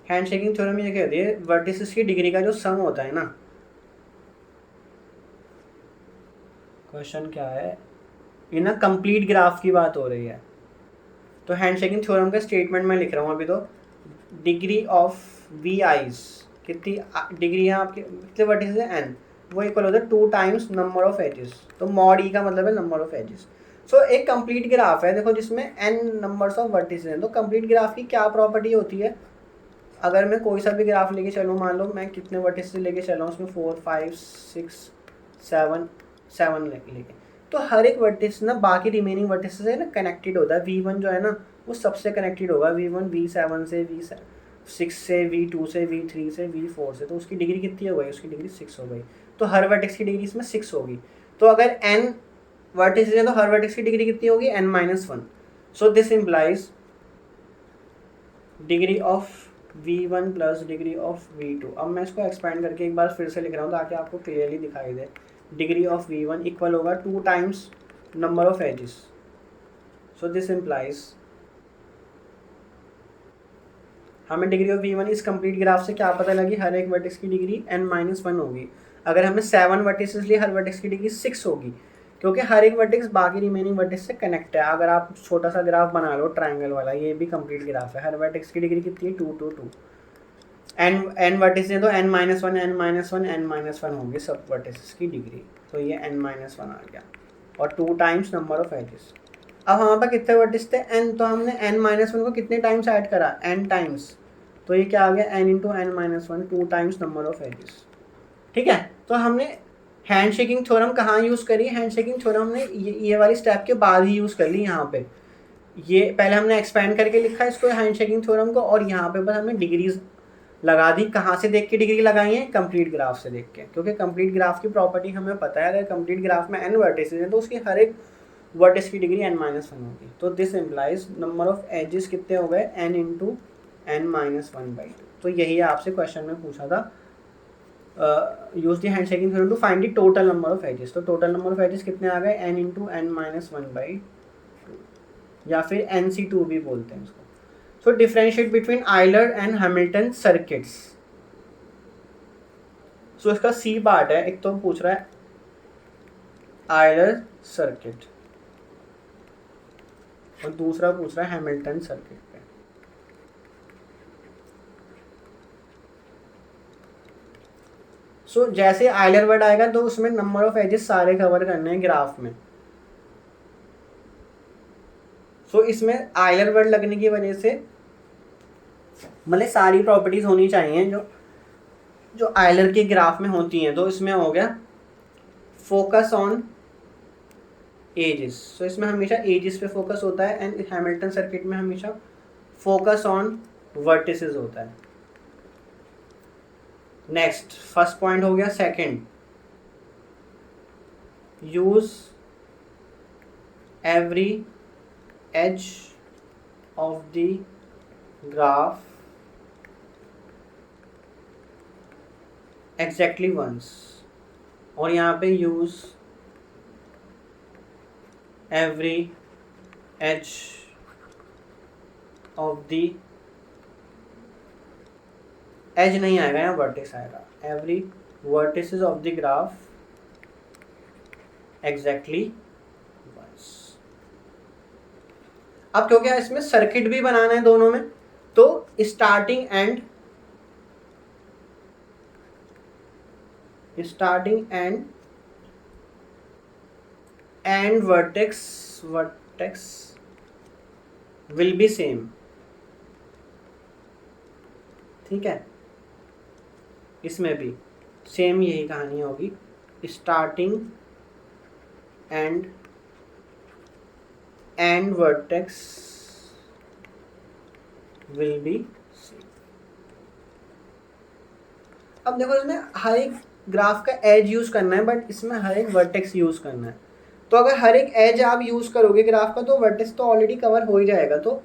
Handshaking theorem ये कहती है वर्टिसेस की डिग्री का जो सम होता है ना. क्वेश्चन क्या है, इन अ कंप्लीट ग्राफ की बात हो रही है. तो हैंडशेकिंग थ्योरम का स्टेटमेंट मैं लिख रहा हूँ अभी. तो डिग्री ऑफ वी आईज कितनी डिग्री है आपके, कितने वर्टिसेस है n, वो इक्वल होता है 2 टाइम्स नंबर ऑफ एजेस. तो मॉड ई का मतलब है नंबर ऑफ एजेस. सो एक कंप्लीट ग्राफ है देखो जिसमें n नंबर्स ऑफ वर्टिसेस हैं. तो कंप्लीट ग्राफ की क्या प्रॉपर्टी होती है, अगर मैं कोई सा भी ग्राफ लेके चलूँ, मान लो मैं कितने वर्टिसेस लेके चल रहा हूँ उसमें 4, 5, 6, 7 लेके, तो हर एक वर्टिस ना बाकी रिमेनिंग वर्टिस से ना कनेक्टेड होता है. v1 जो है ना वो सबसे कनेक्टेड होगा, v1 v7 से, v6 से, v2 से, v3 से, v4 से. तो उसकी डिग्री कितनी हो गई, उसकी डिग्री 6 हो गई. तो हर वर्टेक्स की डिग्री इसमें 6 होगी. तो अगर n वर्टिस है तो हर वर्टेक्स की डिग्री कितनी होगी, n-1. So this implies degree of v1 plus degree of v2. अब मैं इसको एक्सपेंड करके एक बार फिर से लिख रहा हूँ ताकि आपको क्लियरली दिखाई दे. डिग्री ऑफ v1 इक्वल होगा 2 times number of edges. So this implies हमें degree of v1 is complete graph से क्या पता लगी, हर एक वर्टेक्स की डिग्री n-1 होगी. अगर हमने 7 वर्टिसेस लिए हर वर्टेक्स की डिग्री 6 होगी क्योंकि हर एक वर्टेक्स बाकी रिमेनिंग वर्टेक्स से कनेक्ट है. अगर आप छोटा सा ग्राफ बना लो ट्रायंगल वाला, ये भी कंप्लीट ग्राफ है. हर वर्टेक्स की डिग्री कितनी है, 2, 2, 2. n वर्टिसेस हैं तो n-1 n-1 n-1 होंगे सब वर्टिसेस की डिग्री. तो ये n-1 आ गया और 2 टाइम्स नंबर ऑफ एजेस. अब हमारे पास कितने वर्टिस थे, n. तो हमने n-1 को कितने टाइम्स ऐड करा, n टाइम्स. तो ये क्या आ गया, n × n-1 2 times number of edges. ठीक है. तो हमने हैंडशेकिंग थ्योरम कहाँ यूज़ करी, हैंडशेकिंग थ्योरम हमने ये वाली स्टेप के बाद ही यूज़ कर ली. यहाँ पे ये पहले हमने एक्सपेंड करके लिखा इसको हैंडशेकिंग थ्योरम को और यहाँ पे बस हमने डिग्रीज लगा दी. कहाँ से देख के डिग्री लगाई है, कंप्लीट ग्राफ से देख के, क्योंकि कंप्लीट ग्राफ की प्रॉपर्टी हमें पता है अगर कंप्लीट ग्राफ में n वर्टिसेस हैं तो उसकी हर एक वर्टिस की डिग्री n-1 होगी. तो this implies number of edges कितने हो गए, n × n-1/2. तो यही आपसे क्वेश्चन में पूछा था, use the handshaking theorem to find the total number of edges. तो टोटल नंबर ऑफ एजेस कितने आ गए, n × n-1/2 या फिर NC2 भी बोलते हैं इसको. So differentiate between Euler and Hamilton circuits. So इसका सी पार्ट है, एक तो पूछ रहा है आयलर सर्किट और दूसरा पूछ रहा है हैमिल्टन सर्किट पे. सो जैसे आइलर वर्ड आएगा तो उसमें नंबर ऑफ एजेस सारे कवर करने हैं ग्राफ में। सो इसमें आइलर वर्ड लगने की वजह से मतलब सारी प्रॉपर्टीज होनी चाहिए जो जो आइलर के ग्राफ में होती हैं। तो इसमें हो गया फोकस ऑन एजेस, सो इसमें हमेशा एजेस पे फोकस होता है, एंड हैमिल्टन सर्किट में हमेशा फोकस ऑन वर्टिसेस होता है। नेक्स्ट फर्स्ट पॉइंट हो गया। Second, use every edge of the graph exactly once, और यहाँ पे use every edge of the, edge नहीं आएगा यहाँ, वर्टेक्स आएगा। Every vertices of the graph exactly once. अब क्योंकि इसमें सर्किट भी बनाना है दोनों में, तो starting and vertex will be same. ठीक है, इसमें भी सेम यही कहानी होगी, starting and vertex will be same. अब देखो इसमें हर एक ग्राफ का एज यूज करना है, बट इसमें हर एक वर्टेक्स यूज करना है। तो अगर हर एक एज आप यूज करोगे ग्राफ का तो वर्टेक्स तो ऑलरेडी कवर हो ही जाएगा। तो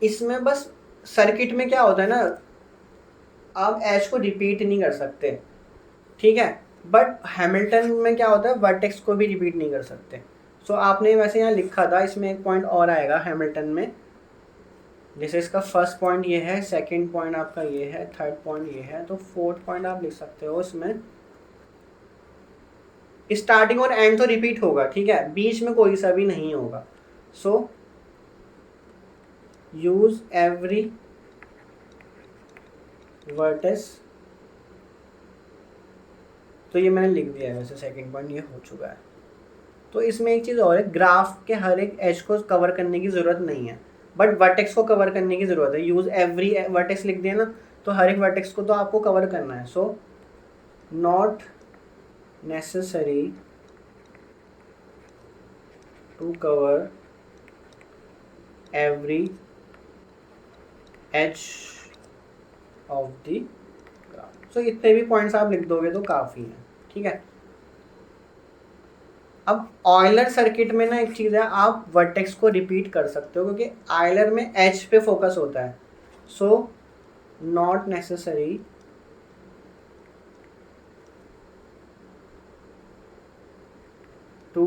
इसमें बस सर्किट में क्या होता है ना, आप एज को रिपीट नहीं कर सकते, ठीक है, बट हैमिल्टन में क्या होता है, वर्टेक्स को भी रिपीट नहीं कर सकते। सो आपने वैसे यहाँ लिखा था, इसमें एक पॉइंट और आएगा हैमिल्टन में, जैसे इसका फर्स्ट पॉइंट ये है, सेकंड पॉइंट आपका ये है, थर्ड पॉइंट ये है, तो फोर्थ पॉइंट आप लिख सकते हो इसमें स्टार्टिंग और एंड तो रिपीट होगा, ठीक है, बीच में कोई सा भी नहीं होगा। सो यूज एवरी वर्टेक्स, तो ये मैंने लिख दिया है वैसे, सेकंड पॉइंट ये हो चुका है। तो इसमें एक चीज़ और है, ग्राफ के हर एक एज को कवर करने की ज़रूरत नहीं है, बट वर्टेक्स को कवर करने की ज़रूरत है। यूज़ एवरी वर्टेक्स लिख दिया ना, तो हर एक वर्टेक्स को तो आपको कवर करना है। So not necessary to cover every edge of the graph. So इतने भी पॉइंट्स आप लिख दोगे तो काफ़ी है, ठीक है। अब ऑयलर सर्किट में ना एक चीज़ है, आप वर्टेक्स को रिपीट कर सकते हो क्योंकि ऑयलर में एच पे फोकस होता है। सो नॉट नेसेसरी टू,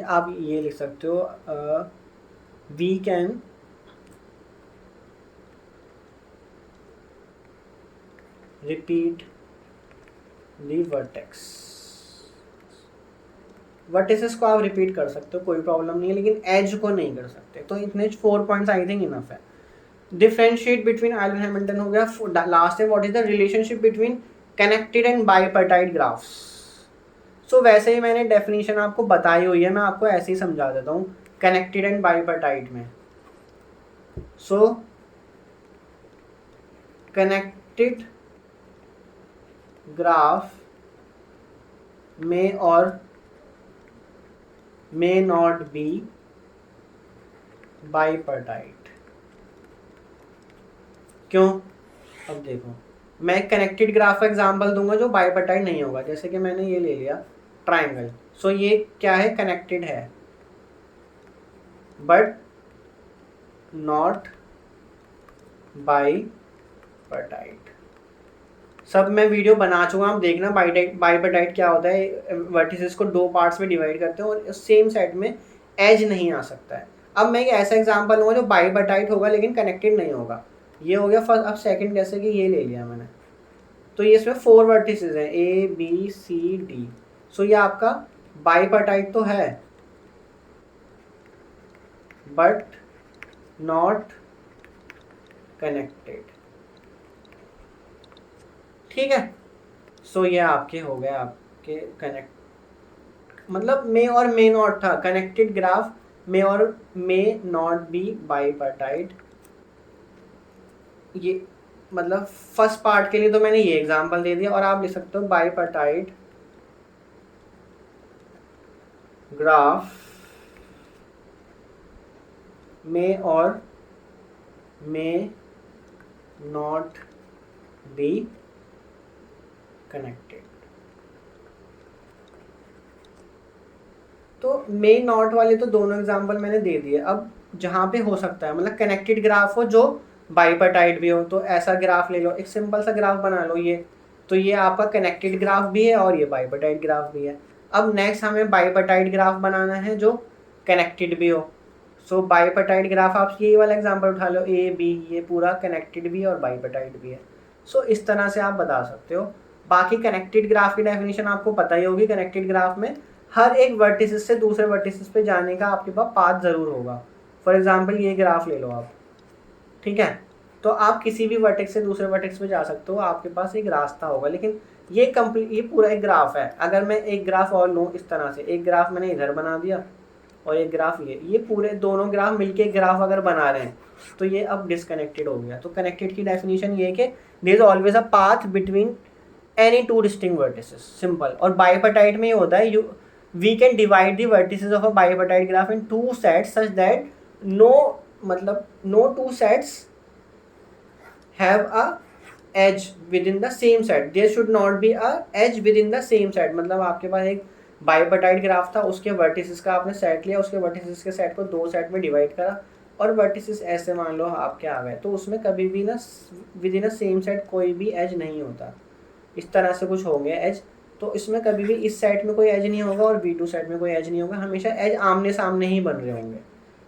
आप ये लिख सकते हो, we can repeat the vertex. Vertices को आप रिपीट कर सकते हो, कोई प्रॉब्लम नहीं है, लेकिन एज को नहीं कर सकते। तो इतने 4 पॉइंट्स आई थिंक इनफ है। डिफरेंशिएट बिटवीन आइलर हैमिल्टन हो गया। लास्ट है, what is the relationship between connected and bipartite graphs. So वैसे ही मैंने डेफिनेशन आपको बताई हुई है, मैं आपको ऐसे ही समझा देता हूँ कनेक्टेड एंड बाइपर्टाइट में। सो कनेक्टेड ग्राफ में और may not be bipartite। क्यों? अब देखो, मैं कनेक्टेड ग्राफ का एग्जांपल दूंगा जो बाइपर्टाइट नहीं होगा। जैसे कि मैंने ये ले लिया ट्राइंगल, सो ये क्या है, कनेक्टेड है बट नॉट बाइपर्टाइट। सब मैं वीडियो बना चुका, आप देखना बाइपर्टाइट क्या होता है। वर्टिसेस को 2 पार्ट्स में डिवाइड करते हैं और सेम सेट में एज नहीं आ सकता है। अब मैं एक ऐसा एग्जांपल लूँगा जो बाइपर्टाइट होगा लेकिन कनेक्टेड नहीं होगा। ये हो गया फर्स्ट। अब सेकंड, जैसे कि ये ले लिया मैंने, तो ये इसमें 4 वर्टिसेस हैं, ए बी सी डी। सो ये आपका बाइपर्टाइट तो है बट नॉट कनेक्टेड, ठीक है। सो ये आपके हो गए आपके कनेक्ट, मतलब मे और मे नॉट था, कनेक्टेड ग्राफ मे और मे नॉट बी बाइपार्टाइट। ये मतलब फर्स्ट पार्ट के लिए तो मैंने ये एग्जांपल दे दिया, और आप लिख सकते हो बाइपार्टाइट ग्राफ मे और मे नॉट बी कनेक्टेड। तो मे नॉट वाले तो दोनों एग्जांपल मैंने दे दिए। अब जहाँ पे हो सकता है, मतलब कनेक्टेड ग्राफ हो जो बाइपार्टाइट भी हो, तो ऐसा ग्राफ ले लो, एक सिंपल सा ग्राफ बना लो ये, तो ये आपका कनेक्टेड ग्राफ भी है और ये बाइपार्टाइट ग्राफ भी है। अब नेक्स्ट हमें बाइपार्टाइट ग्राफ बनाना है जो कनेक्टेड भी हो। सो बाइपार्टाइट ग्राफ आप ये वाला एग्जांपल उठा लो, ए बी, ये पूरा कनेक्टेड भी है और बाइपार्टाइट भी है। सो इस तरह से आप बता सकते हो। बाकी कनेक्टेड ग्राफ की डेफिनेशन आपको पता ही होगी। कनेक्टेड ग्राफ में हर एक वर्टिसिस से दूसरे वर्टिसिस पे जाने का आपके पास पाथ ज़रूर होगा। फॉर एग्जांपल ये ग्राफ ले लो आप, ठीक है, तो आप किसी भी वर्टेक्स से दूसरे वर्टेक्स पे जा सकते हो, आपके पास एक रास्ता होगा। लेकिन ये कंप्लीट, ये पूरा एक ग्राफ है। अगर मैं एक ग्राफ और लूँ इस तरह से, एक ग्राफ मैंने इधर बना दिया और एक ग्राफ ये पूरे दोनों ग्राफ मिलके एक ग्राफ अगर बना रहे हैं, तो ये अब डिसकनेक्टेड हो गया। तो कनेक्टेड की डेफिनेशन ये है कि there is always a path between any two distinct vertices, simple. और बाइपार्टाइट में ये होता है, we can divide the vertices of a bipartite graph in two sets such that no two sets have a edge within the same set. There should not be a edge within the same set. मतलब आपके पास एक bipartite graph था, उसके vertices का आपने set लिया, उसके vertices के सेट को दो सेट में डिवाइड करा, और वर्टिसेस ऐसे मान लो आपके आ गए, तो उसमें कभी भी ना with in a same set कोई भी एज नहीं होता। इस तरह से कुछ होंगे एज, तो इसमें कभी भी इस सेट में कोई एज नहीं होगा और V2 सेट में कोई एज नहीं होगा। हमेशा एज आमने सामने ही बन रहे होंगे।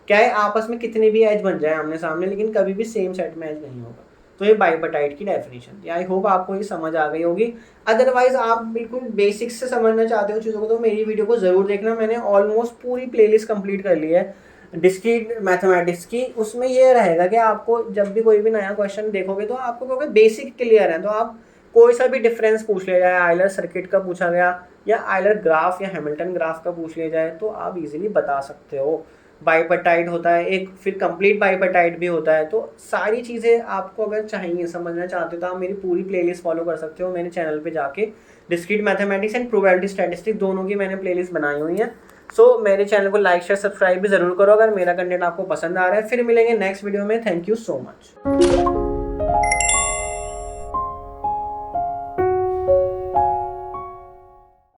क्या है, आपस में कितने भी एज बन जाए आमने सामने, लेकिन कभी भी सेम सेट में एज नहीं होगा। तो ये बाइपार्टाइट की डेफिनेशन थी। आई होप आपको ये समझ आ गई होगी। अदरवाइज आप बिल्कुल बेसिक्स से समझना चाहते हो चीज़ों को, तो मेरी वीडियो को ज़रूर देखना। मैंने ऑलमोस्ट पूरी प्लेलिस्ट कंप्लीट कर ली है डिस्क्रीट मैथमेटिक्स की। उसमें ये रहेगा कि आपको जब भी कोई भी नया क्वेश्चन देखोगे तो आपको क्योंकि बेसिक क्लियर है, तो आप कोई सा भी डिफरेंस पूछ लिया जाए, आयलर सर्किट का पूछा गया या आयलर ग्राफ या हैमिल्टन ग्राफ का पूछ लिया जाए, तो आप इजीली बता सकते हो। बाइपार्टाइट होता है एक, फिर कंप्लीट बाइपार्टाइट भी होता है। तो सारी चीज़ें आपको अगर चाहिए, समझना चाहते हो, तो आप मेरी पूरी प्लेलिस्ट फॉलो कर सकते हो मेरे चैनल पे जाके। Discrete mathematics and probability statistics दोनों की मैंने प्लेलिस्ट बनाई हुई है। सो मेरे चैनल को लाइक शेयर सब्सक्राइब भी ज़रूर करो अगर मेरा कंटेंट आपको पसंद आ रहा है। फिर मिलेंगे नेक्स्ट वीडियो में। Thank you so much.